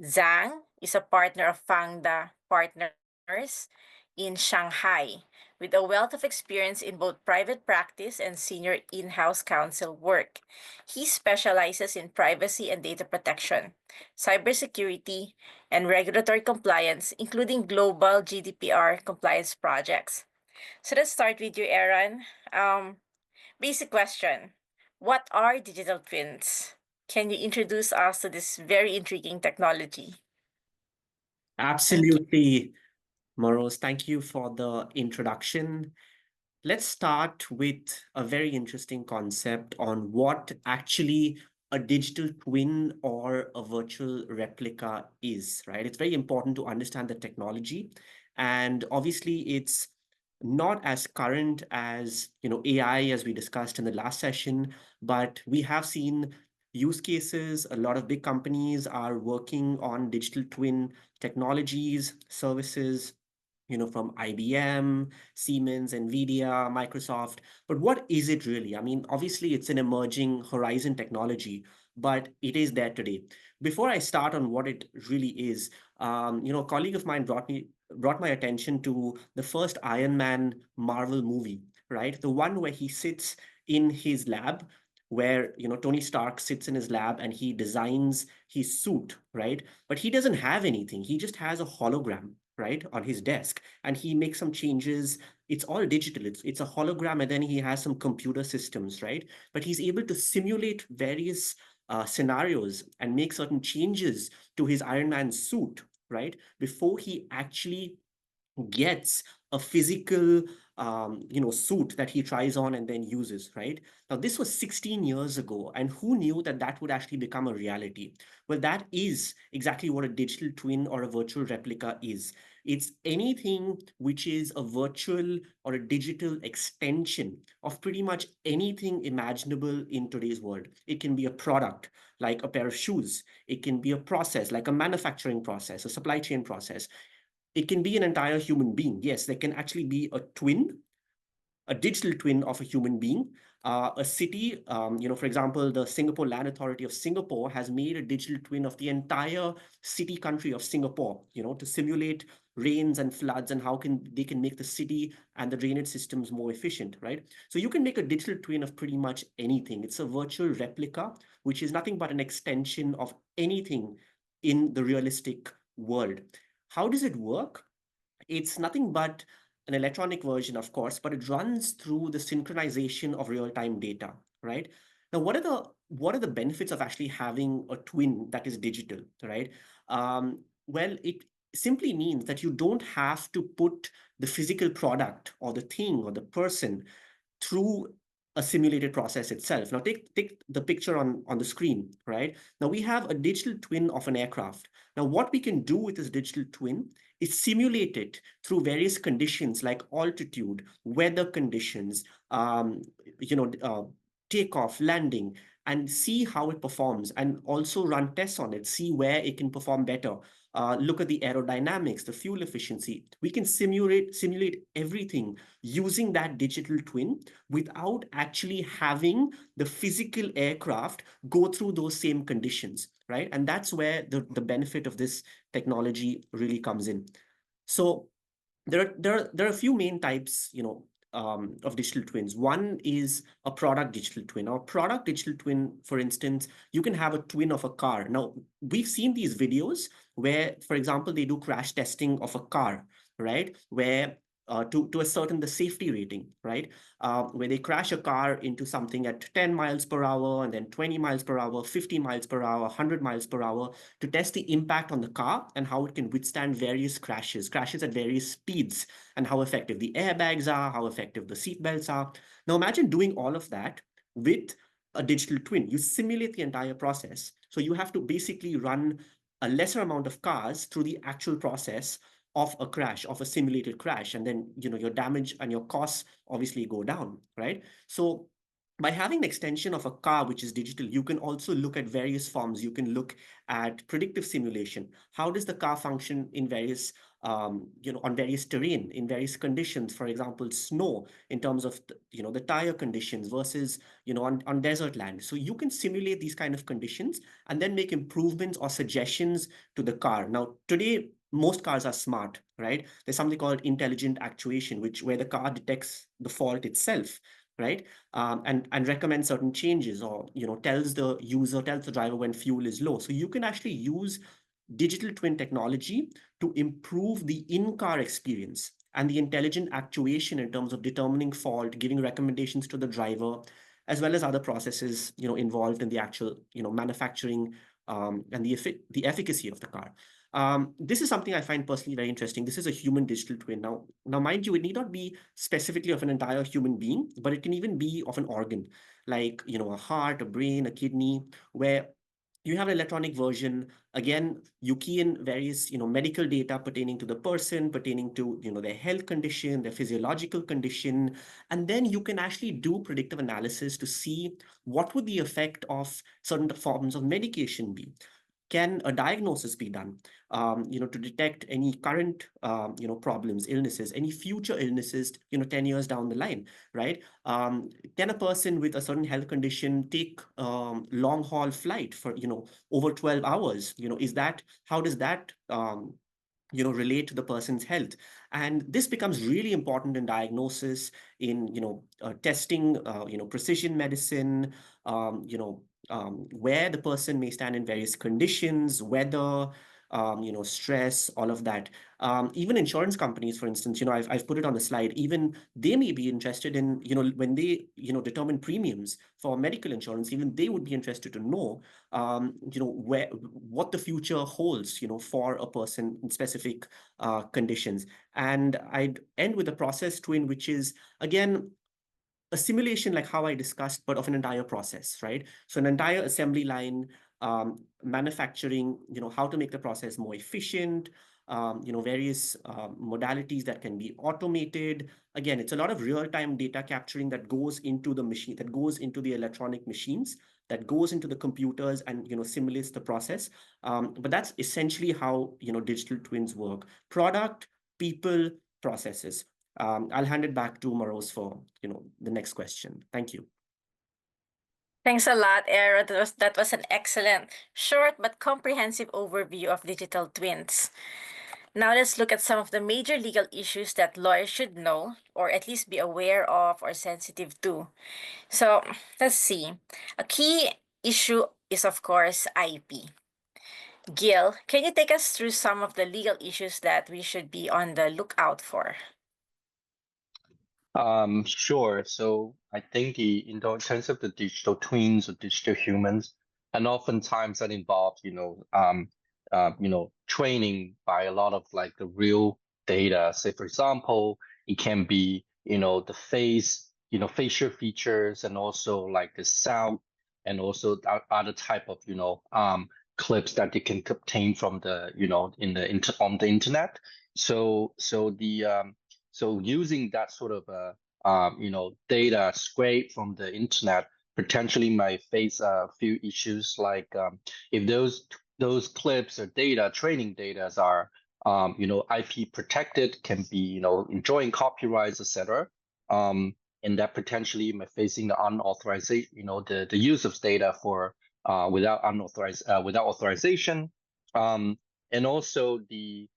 Zhang is a partner of Fangda Partners in Shanghai, with a wealth of experience in both private practice and senior in-house counsel work. He specializes in privacy and data protection, cybersecurity, and regulatory compliance, including global GDPR compliance projects. So let's start with you, Aaron. Basic question. What are digital twins? Can you introduce us to this very intriguing technology? Absolutely, Moros. Thank you for the introduction. Let's start with a very interesting concept on what actually a digital twin or a virtual replica is, right? It's very important to understand the technology. And obviously, it's not as current as AI, as we discussed in the last session, but we have seen use cases. A lot of big companies are working on digital twin technologies, services, from IBM, Siemens, NVIDIA, Microsoft. But what is it really? I mean, obviously, it's an emerging horizon technology, but it is there today. Before I start on what it really is, a colleague of mine brought my attention to the first Iron Man Marvel movie, right? The one where he sits in his lab, where Tony Stark sits in his lab and he designs his suit, right? But he doesn't have anything. He just has a hologram, right, on his desk, and he makes some changes. It's all digital. It's a hologram, and then he has some computer systems, right? But he's able to simulate various scenarios and make certain changes to his Iron Man suit, right, before he actually gets a physical suit that he tries on and then uses, right? Now, this was 16 years ago, and who knew that that would actually become a reality? Well, that is exactly what a digital twin or a virtual replica is. It's anything which is a virtual or a digital extension of pretty much anything imaginable in today's world. It can be a product like a pair of shoes. It can be a process like a manufacturing process, a supply chain process. It can be an entire human being. Yes, there can actually be a twin, a digital twin of a human being. A city, for example, the Singapore Land Authority of Singapore has made a digital twin of the entire city country of Singapore, to simulate rains and floods and how they can make the city and the drainage systems more efficient, right? So you can make a digital twin of pretty much anything. It's a virtual replica, which is nothing but an extension of anything in the realistic world. How does it work? It's nothing but an electronic version, of course, but it runs through the synchronization of real-time data, right? Now, what are the benefits of actually having a twin that is digital, right? Well, it simply means that you don't have to put the physical product or the thing or the person through a simulated process itself. Now take the picture on the screen, right? Now we have a digital twin of an aircraft. Now what we can do with this digital twin is simulate it through various conditions like altitude, weather conditions, takeoff, landing, and see how it performs, and also run tests on it, see where it can perform better. Look at the aerodynamics, the fuel efficiency. We can simulate everything using that digital twin without actually having the physical aircraft go through those same conditions, right? And that's where the benefit of this technology really comes in. So there are a few main types, of digital twins. One is a product digital twin. Or product digital twin, for instance, you can have a twin of a car. Now, we've seen these videos where, for example, they do crash testing of a car, right? Where to ascertain the safety rating, right? Where they crash a car into something at 10 miles per hour and then 20 miles per hour, 50 miles per hour, 100 miles per hour to test the impact on the car and how it can withstand various crashes at various speeds, and how effective the airbags are, how effective the seat belts are. Now imagine doing all of that with a digital twin. You simulate the entire process. So you have to basically run a lesser amount of cars through the actual process of a crash, of a simulated crash, and then your damage and your costs obviously go down, right? So by having an extension of a car which is digital, you can also look at various forms. You can look at predictive simulation. How does the car function in various on various terrain, in various conditions? For example, snow, in terms of the tire conditions versus on desert land. So you can simulate these kind of conditions and then make improvements or suggestions to the car. Now today, most cars are smart, right? There's something called intelligent actuation, where the car detects the fault itself, right? And recommends certain changes, or tells the driver when fuel is low. So you can actually use digital twin technology to improve the in-car experience and the intelligent actuation in terms of determining fault, giving recommendations to the driver, as well as other processes involved in the actual manufacturing and the efficacy of the car. This is something I find personally very interesting. This is a human digital twin. Now, mind you, it need not be specifically of an entire human being, but it can even be of an organ, like a heart, a brain, a kidney, where you have an electronic version. Again, you key in various medical data pertaining to the person, pertaining to their health condition, their physiological condition, and then you can actually do predictive analysis to see what would the effect of certain forms of medication be. Can a diagnosis be done, to detect any current, problems, illnesses, any future illnesses, 10 years down the line, right? Can a person with a certain health condition take long haul flight for, over 12 hours? How does that, relate to the person's health? And this becomes really important in diagnosis, in testing, precision medicine, where the person may stand in various conditions, weather, stress, all of that. Even insurance companies, for instance, I've put it on the slide, even they may be interested in, when they, determine premiums for medical insurance, even they would be interested to know, what the future holds, for a person in specific conditions. And I'd end with a process twin, which is, again, a simulation like how I discussed, but of an entire process, right? So an entire assembly line, manufacturing, how to make the process more efficient, various modalities that can be automated. Again, it's a lot of real-time data capturing that goes into the machine, that goes into the electronic machines, that goes into the computers and simulates the process. But that's essentially how digital twins work: product, people, processes. I'll hand it back to Maros for the next question. Thank you. Thanks a lot, Era. That was an excellent, short but comprehensive overview of digital twins. Now let's look at some of the major legal issues that lawyers should know, or at least be aware of or sensitive to. So let's see. A key issue is, of course, IP. Gil, can you take us through some of the legal issues that we should be on the lookout for? Sure. So I think in terms of the digital twins or digital humans, and oftentimes that involves, training by a lot of like the real data. Say, for example, it can be, the face, facial features, and also like the sound, and also other type of, clips that they can obtain from the, on the internet. So using that sort of data scraped from the internet potentially might face a few issues, like if those clips or data, training data are IP protected, can be enjoying copyrights, etc. And that potentially might facing the unauthorized, the use of data for without authorization, and also the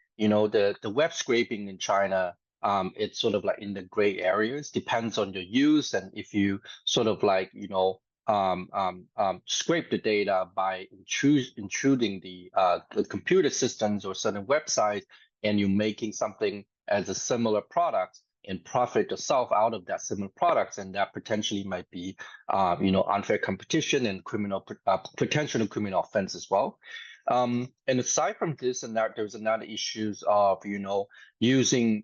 web scraping in China. It's sort of like in the gray areas, depends on your use, and if you sort of like scrape the data by intruding the computer systems or certain websites, and you're making something as a similar product and profit yourself out of that similar products, and that potentially might be unfair competition and potential criminal offense as well. And aside from this and that, there's another issues of using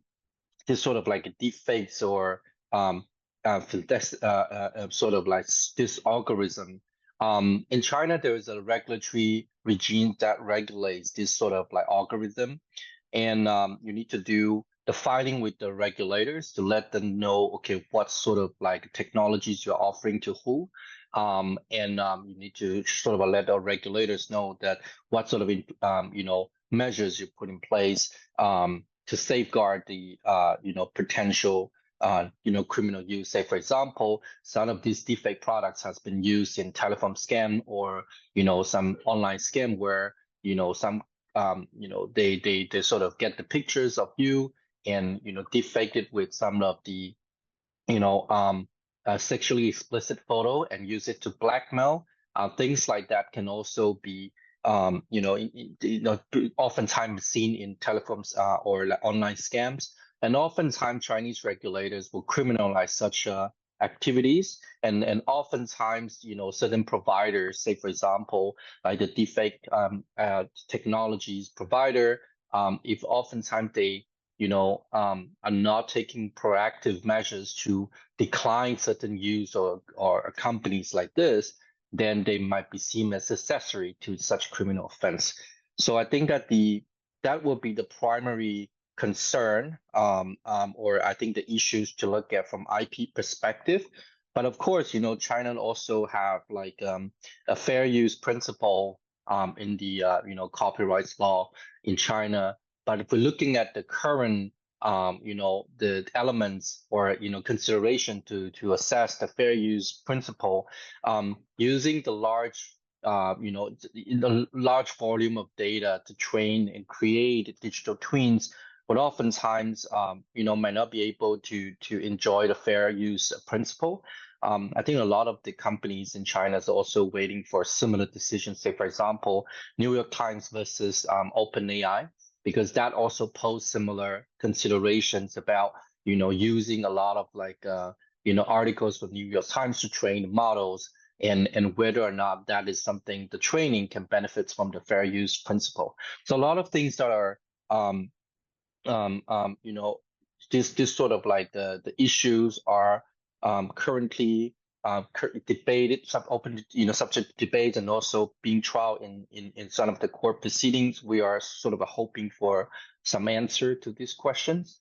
this sort of like a deep fakes or sort of like this algorithm. In China, there is a regulatory regime that regulates this sort of like algorithm, and you need to do the filing with the regulators to let them know, okay, what sort of like technologies you're offering to who. And you need to sort of let the regulators know that what sort of measures you put in place to safeguard the potential criminal use. Say, for example, some of these deepfake products has been used in telephone scam or some online scam where some they sort of get the pictures of you and deepfake it with some of the sexually explicit photo and use it to blackmail. Things like that can also be oftentimes seen in telecoms or like online scams. And oftentimes Chinese regulators will criminalize such activities, and oftentimes certain providers, say for example like the deepfake technologies provider, if oftentimes they are not taking proactive measures to decline certain use or companies like this, then they might be seen as accessory to such criminal offense. So I think that that will be the primary concern, or I think the issues to look at from IP perspective. But of course, China also have like a fair use principle in the copyright law in China. But if we're looking at the current the elements or consideration to assess the fair use principle, using the large the large volume of data to train and create digital twins would oftentimes might not be able to enjoy the fair use principle. I think a lot of the companies in China is also waiting for similar decisions. Say, for example, New York Times versus OpenAI, because that also posed similar considerations about using a lot of like articles from New York Times to train models, and whether or not that is something the training can benefit from the fair use principle. So a lot of things that are this sort of like the issues are currently debated, subject to debate, and also being trial in some of the court proceedings. We are sort of hoping for some answer to these questions.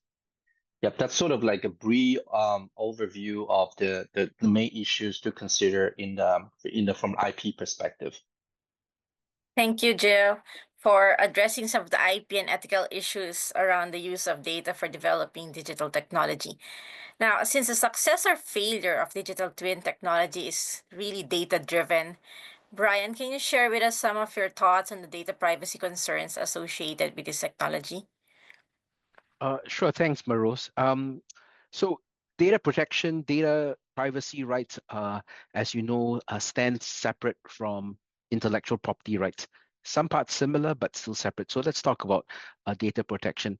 Yep, that's sort of like a brief overview of the main issues to consider in the from IP perspective. Thank you, Jill, for addressing some of the IP and ethical issues around the use of data for developing digital technology. Now, since the success or failure of digital twin technology is really data-driven, Brian, can you share with us some of your thoughts on the data privacy concerns associated with this technology? Sure, thanks, Maros. So data protection, data privacy rights, as you know, stand separate from intellectual property rights. Some parts similar, but still separate. So let's talk about data protection.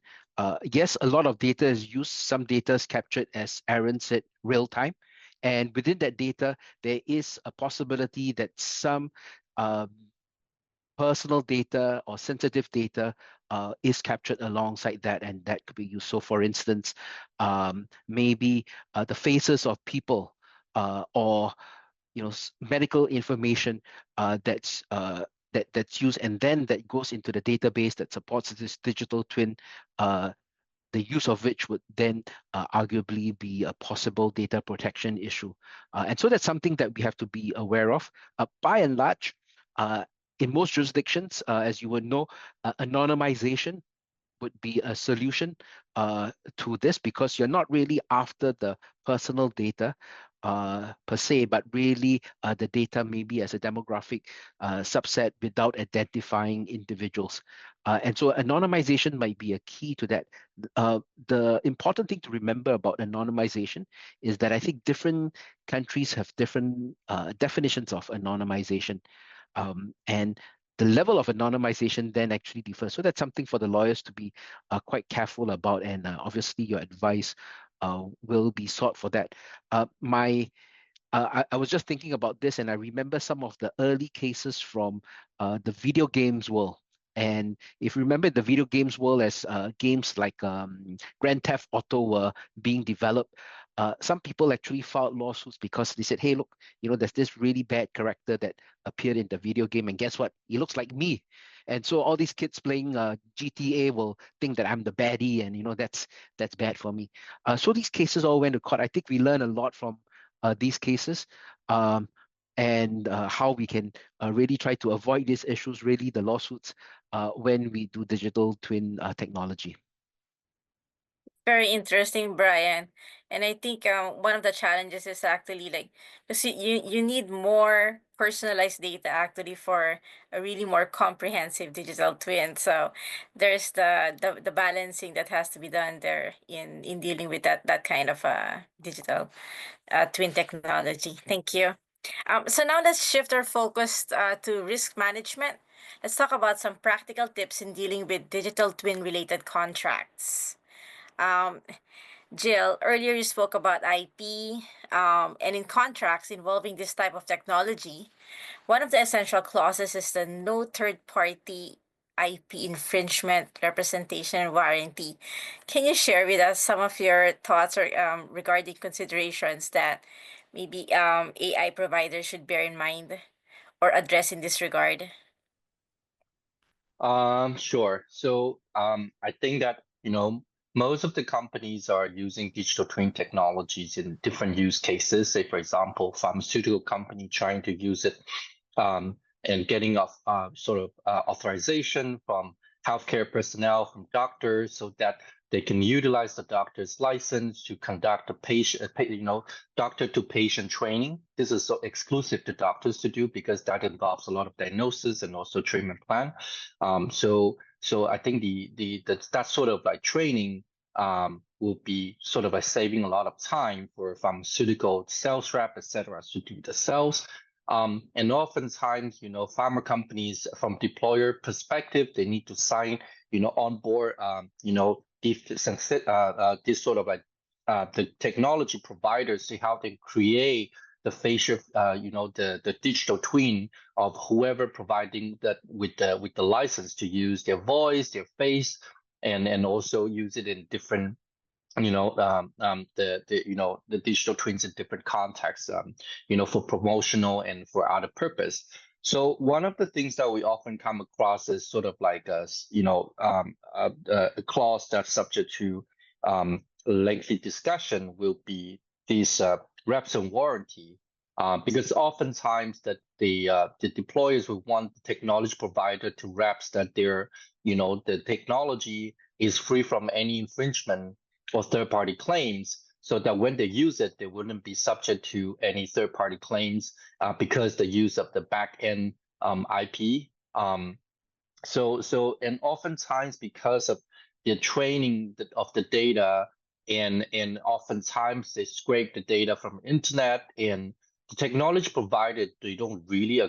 Yes, a lot of data is used. Some data is captured, as Aaron said, real time. And within that data, there is a possibility that some personal data or sensitive data is captured alongside that, and that could be used. So for instance, maybe the faces of people or medical information that's used, and then that goes into the database that supports this digital twin, the use of which would then arguably be a possible data protection issue. And so that's something that we have to be aware of. By and large, in most jurisdictions, as you would know, anonymization would be a solution to this, because you're not really after the personal data per se, but really the data maybe as a demographic subset without identifying individuals. And so anonymization might be a key to that. The important thing to remember about anonymization is that I think different countries have different definitions of anonymization. And the level of anonymization then actually differs. So that's something for the lawyers to be quite careful about, and obviously your advice will be sought for that. I was just thinking about this, and I remember some of the early cases from the video games world. And if you remember the video games world, as games like Grand Theft Auto were being developed, some people actually filed lawsuits because they said, hey, look, there's this really bad character that appeared in the video game, and guess what? He looks like me. And so all these kids playing GTA will think that I'm the baddie, and that's bad for me. So these cases all went to court. I think we learned a lot from these cases. And how we can really try to avoid these issues, really the lawsuits, when we do digital twin technology. Very interesting, Brian. And I think one of the challenges is actually because you need more personalized data actually for a really more comprehensive digital twin. So there's the balancing that has to be done there in dealing with that kind of digital twin technology. Thank you. So now let's shift our focus to risk management. Let's talk about some practical tips in dealing with digital twin related contracts. Jill, earlier you spoke about IP, and in contracts involving this type of technology, one of the essential clauses is the no third-party IP infringement representation and warranty. Can you share with us some of your thoughts or regarding considerations that maybe AI providers should bear in mind or address in this regard? Sure. So I think that most of the companies are using digital twin technologies in different use cases. Say, for example, pharmaceutical company trying to use it and getting authorization from healthcare personnel, from doctors, so that they can utilize the doctor's license to conduct doctor to patient training. This is so exclusive to doctors to do, because that involves a lot of diagnosis and also treatment plan. So I think that sort of like training will be sort of like saving a lot of time for pharmaceutical sales rep, etc., to do the sales. And oftentimes, pharma companies, from deployer perspective, they need to sign, onboard, this sort of like the technology providers, see how they create the facial, the digital twin of whoever providing that with the license to use their voice, their face, and also use it in different the digital twins in different contexts, for promotional and for other purpose. So one of the things that we often come across is sort of like a clause that's subject to lengthy discussion will be these reps and warranty, because oftentimes that the deployers will want the technology provider to reps that the technology is free from any infringement or third-party claims, so that when they use it, they wouldn't be subject to any third-party claims because the use of the back-end IP. And oftentimes because of the training of the data, and oftentimes they scrape the data from internet, and the technology provided, they don't really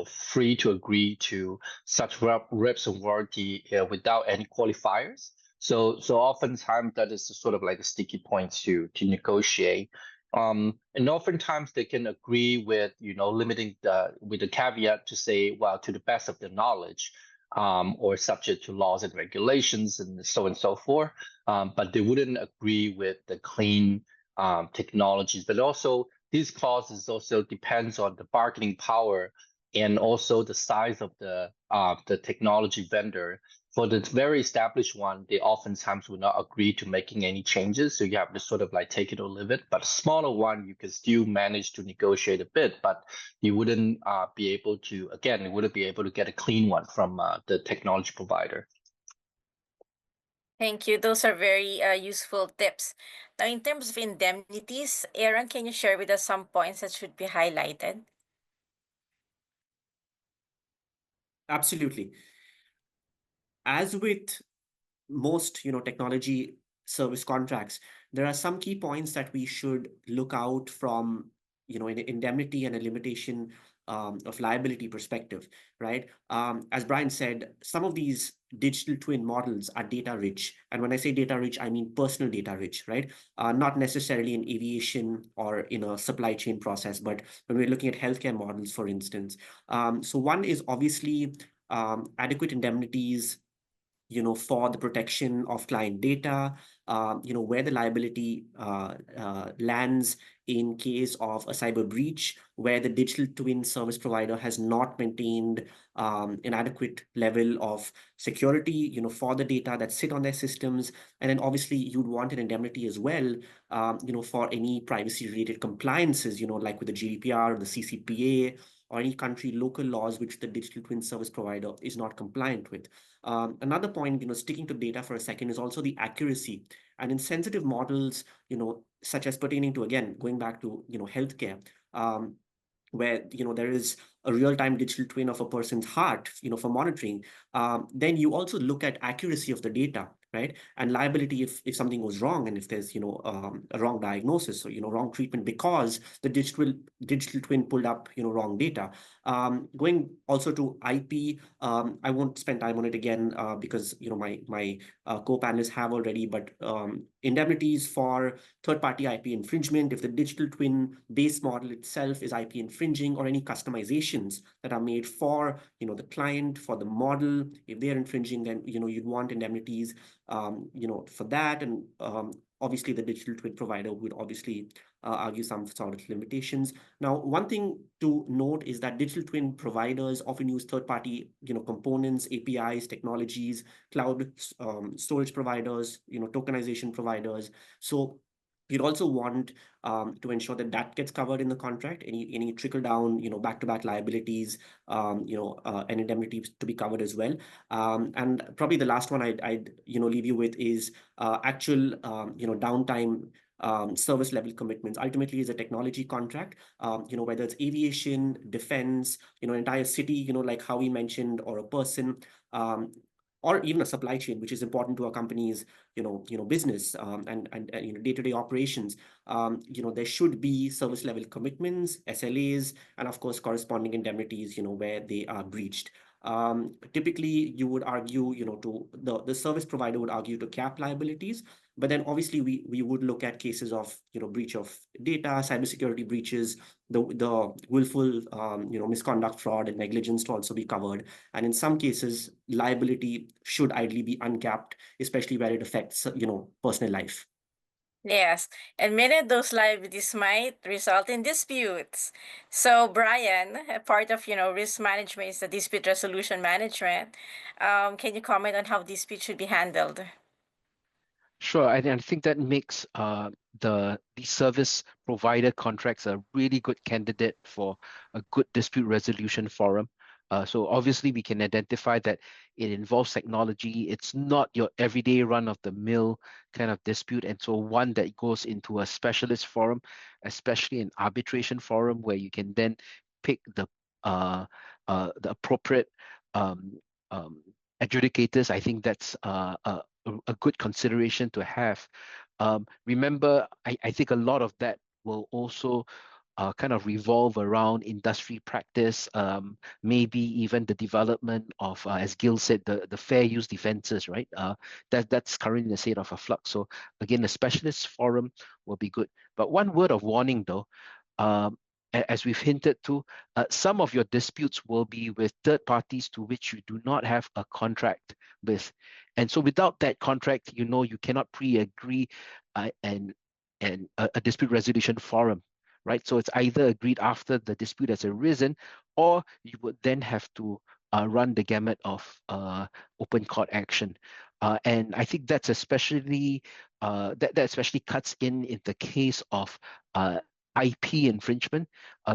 free to agree to such reps and warranty without any qualifiers. So oftentimes that is sort of like a sticky point to negotiate. And oftentimes they can agree with limiting with the caveat to say, well, to the best of their knowledge, or subject to laws and regulations and so forth. But they wouldn't agree with the clean technologies. But also these clauses also depends on the bargaining power and also the size of the technology vendor. For the very established one, they oftentimes will not agree to making any changes. So you have to sort of like take it or leave it. But a smaller one, you can still manage to negotiate a bit, but you wouldn't be able to get a clean one from the technology provider. Thank you. Those are very useful tips. Now, in terms of indemnities, Aaron, can you share with us some points that should be highlighted? Absolutely. As with most, technology service contracts, there are some key points that we should look out from, an indemnity and a limitation of liability perspective, right? As Brian said, some of these digital twin models are data rich. And when I say data rich, I mean personal data rich, right? Not necessarily in aviation or in a supply chain process, but when we're looking at healthcare models, for instance. So one is obviously adequate indemnities for the protection of client data, where the liability lands in case of a cyber breach, where the digital twin service provider has not maintained an adequate level of security, for the data that sit on their systems. And then obviously you'd want an indemnity as well, for any privacy related compliances, like with the GDPR or the CCPA, or any country local laws which the digital twin service provider is not compliant with. Another point, sticking to data for a second, is also the accuracy. And in sensitive models, such as pertaining to, again, going back to, healthcare, where there is a real-time digital twin of a person's heart, for monitoring, then you also look at accuracy of the data, right? And liability if something goes wrong, and if there's a wrong diagnosis or wrong treatment because the digital twin pulled up wrong data. Going also to IP, I won't spend time on it again because my co-panelists have already, but indemnities for third-party IP infringement, if the digital twin base model itself is IP infringing, or any customizations that are made for the client, for the model, if they're infringing, then you'd want indemnities for that. And obviously the digital twin provider would obviously argue some sort of limitations. Now, one thing to note is that digital twin providers often use third-party components, APIs, technologies, cloud storage providers, tokenization providers. So you'd also want to ensure that that gets covered in the contract, any trickle down, back-to-back liabilities, and indemnities to be covered as well. And probably the last one I'd leave you with is actual, downtime service level commitments. Ultimately is a technology contract, whether it's aviation, defense, entire city, like how we mentioned, or a person, or even a supply chain, which is important to a company's, business and day-to-day operations. There should be service level commitments, SLAs, and of course corresponding indemnities, where they are breached. Typically, you would argue, to the service provider would argue to cap liabilities, But then obviously we would look at cases of, breach of data, cybersecurity breaches, the willful, misconduct, fraud, and negligence to also be covered. And in some cases, liability should ideally be uncapped, especially where it affects, personal life. Yes, and many of those liabilities might result in disputes. So, Brian, a part of risk management is the dispute resolution management. Can you comment on how disputes should be handled? Sure, I think that makes the service provider contracts a really good candidate for a good dispute resolution forum. So obviously we can identify that it involves technology. It's not your everyday run-of-the-mill kind of dispute, and so one that goes into a specialist forum, especially an arbitration forum, where you can then pick the appropriate adjudicators. I think that's a good consideration to have. Remember, I think a lot of that will also kind of revolve around industry practice, maybe even the development of, as Gil said, the fair use defenses, right? That's currently in the state of a flux. So again, the specialist forum will be good. But one word of warning though, as we've hinted to, some of your disputes will be with third parties to which you do not have a contract with. And so without that contract, you cannot pre-agree and a dispute resolution forum, right? So it's either agreed after the dispute has arisen, or you would then have to run the gamut of open court action. And I think that's especially that especially cuts in the case of IP infringement,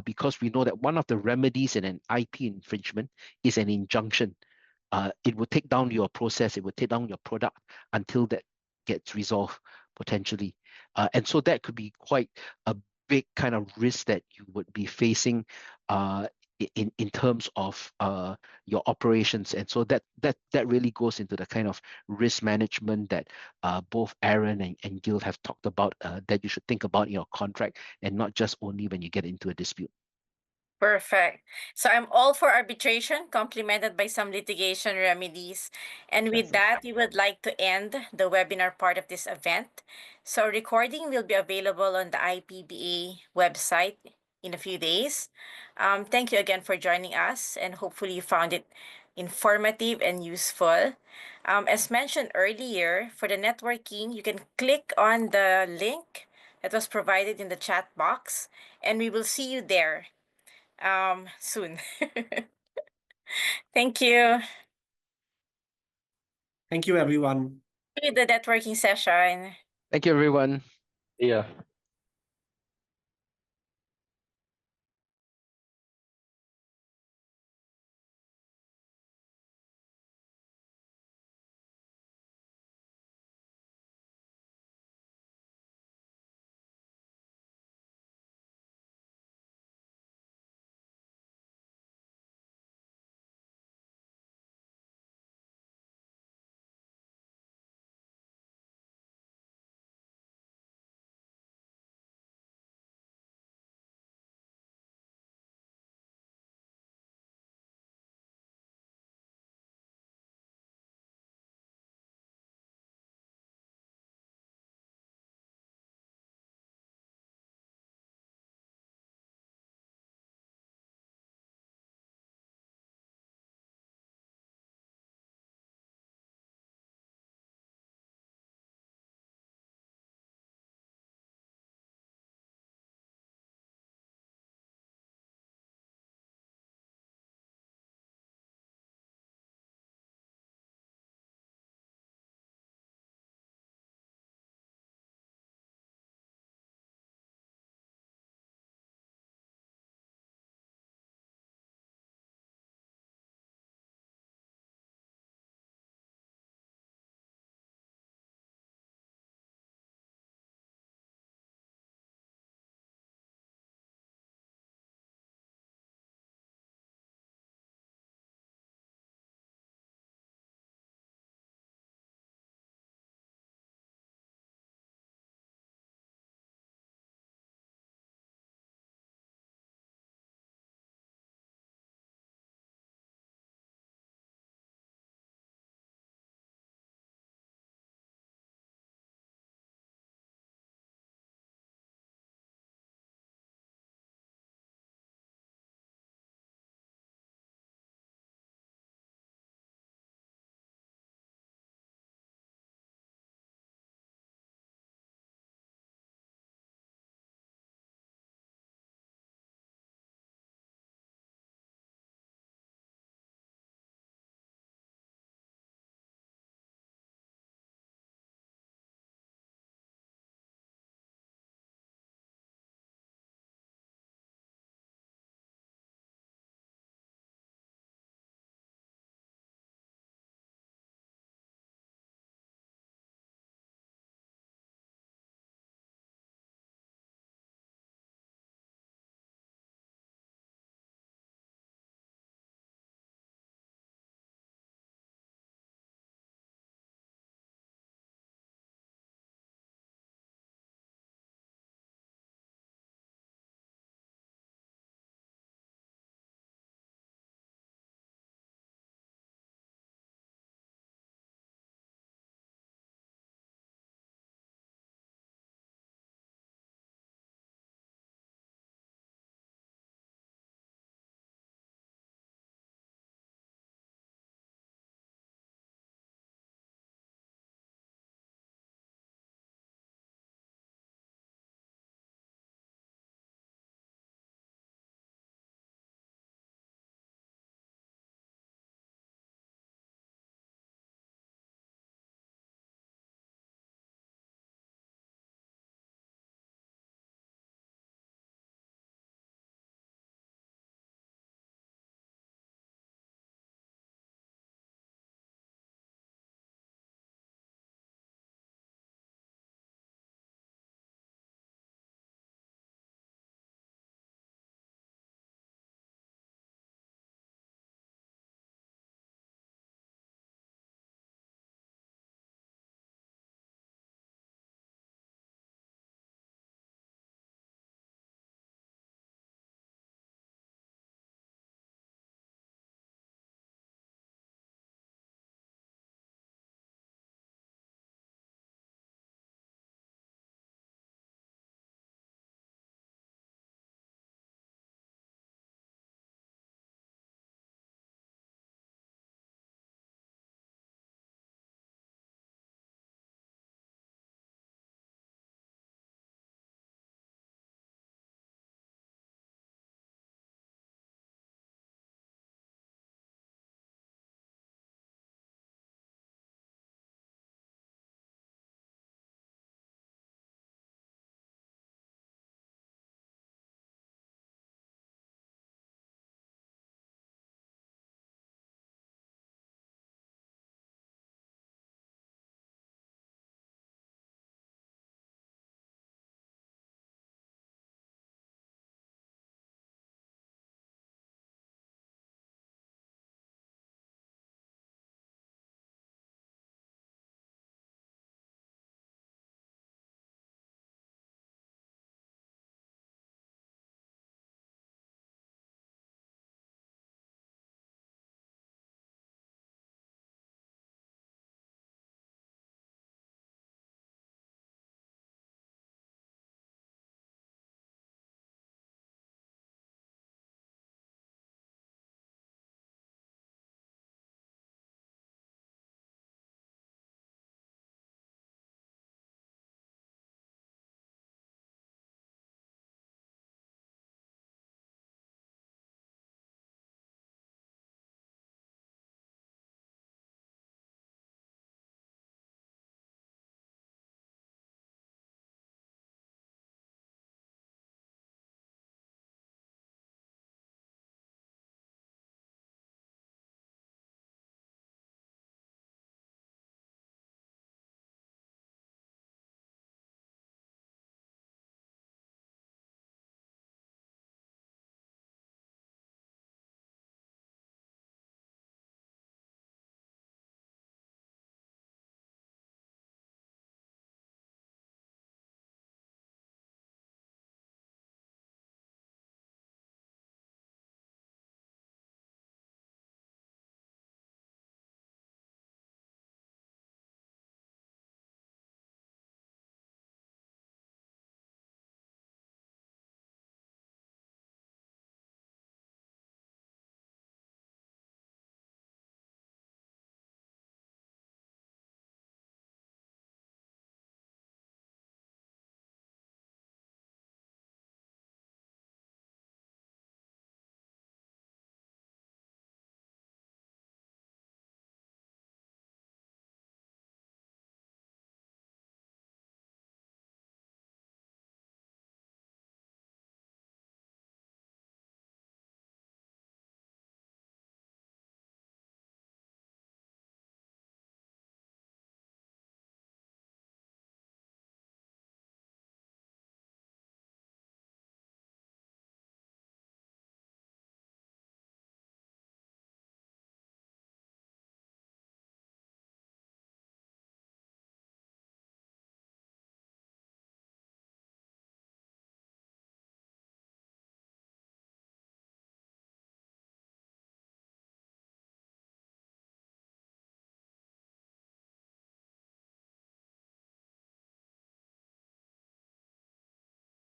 because we know that one of the remedies in an IP infringement is an injunction. It would take down your process, it would take down your product until that gets resolved potentially. And so that could be quite a big kind of risk that you would be facing in terms of your operations. And so that really goes into the kind of risk management that both Aaron and Gil have talked about, that you should think about in your contract, and not just only when you get into a dispute. Perfect. So I'm all for arbitration, complemented by some litigation remedies. And with that, we would like to end the webinar part of this event. So recording will be available on the IPBA website in a few days. Thank you again for joining us, and hopefully you found it informative and useful. As mentioned earlier, for the networking, you can click on the link that was provided in the chat box, and we will see you there soon. Thank you. Thank you, everyone. The networking session. Thank you, everyone. Yeah.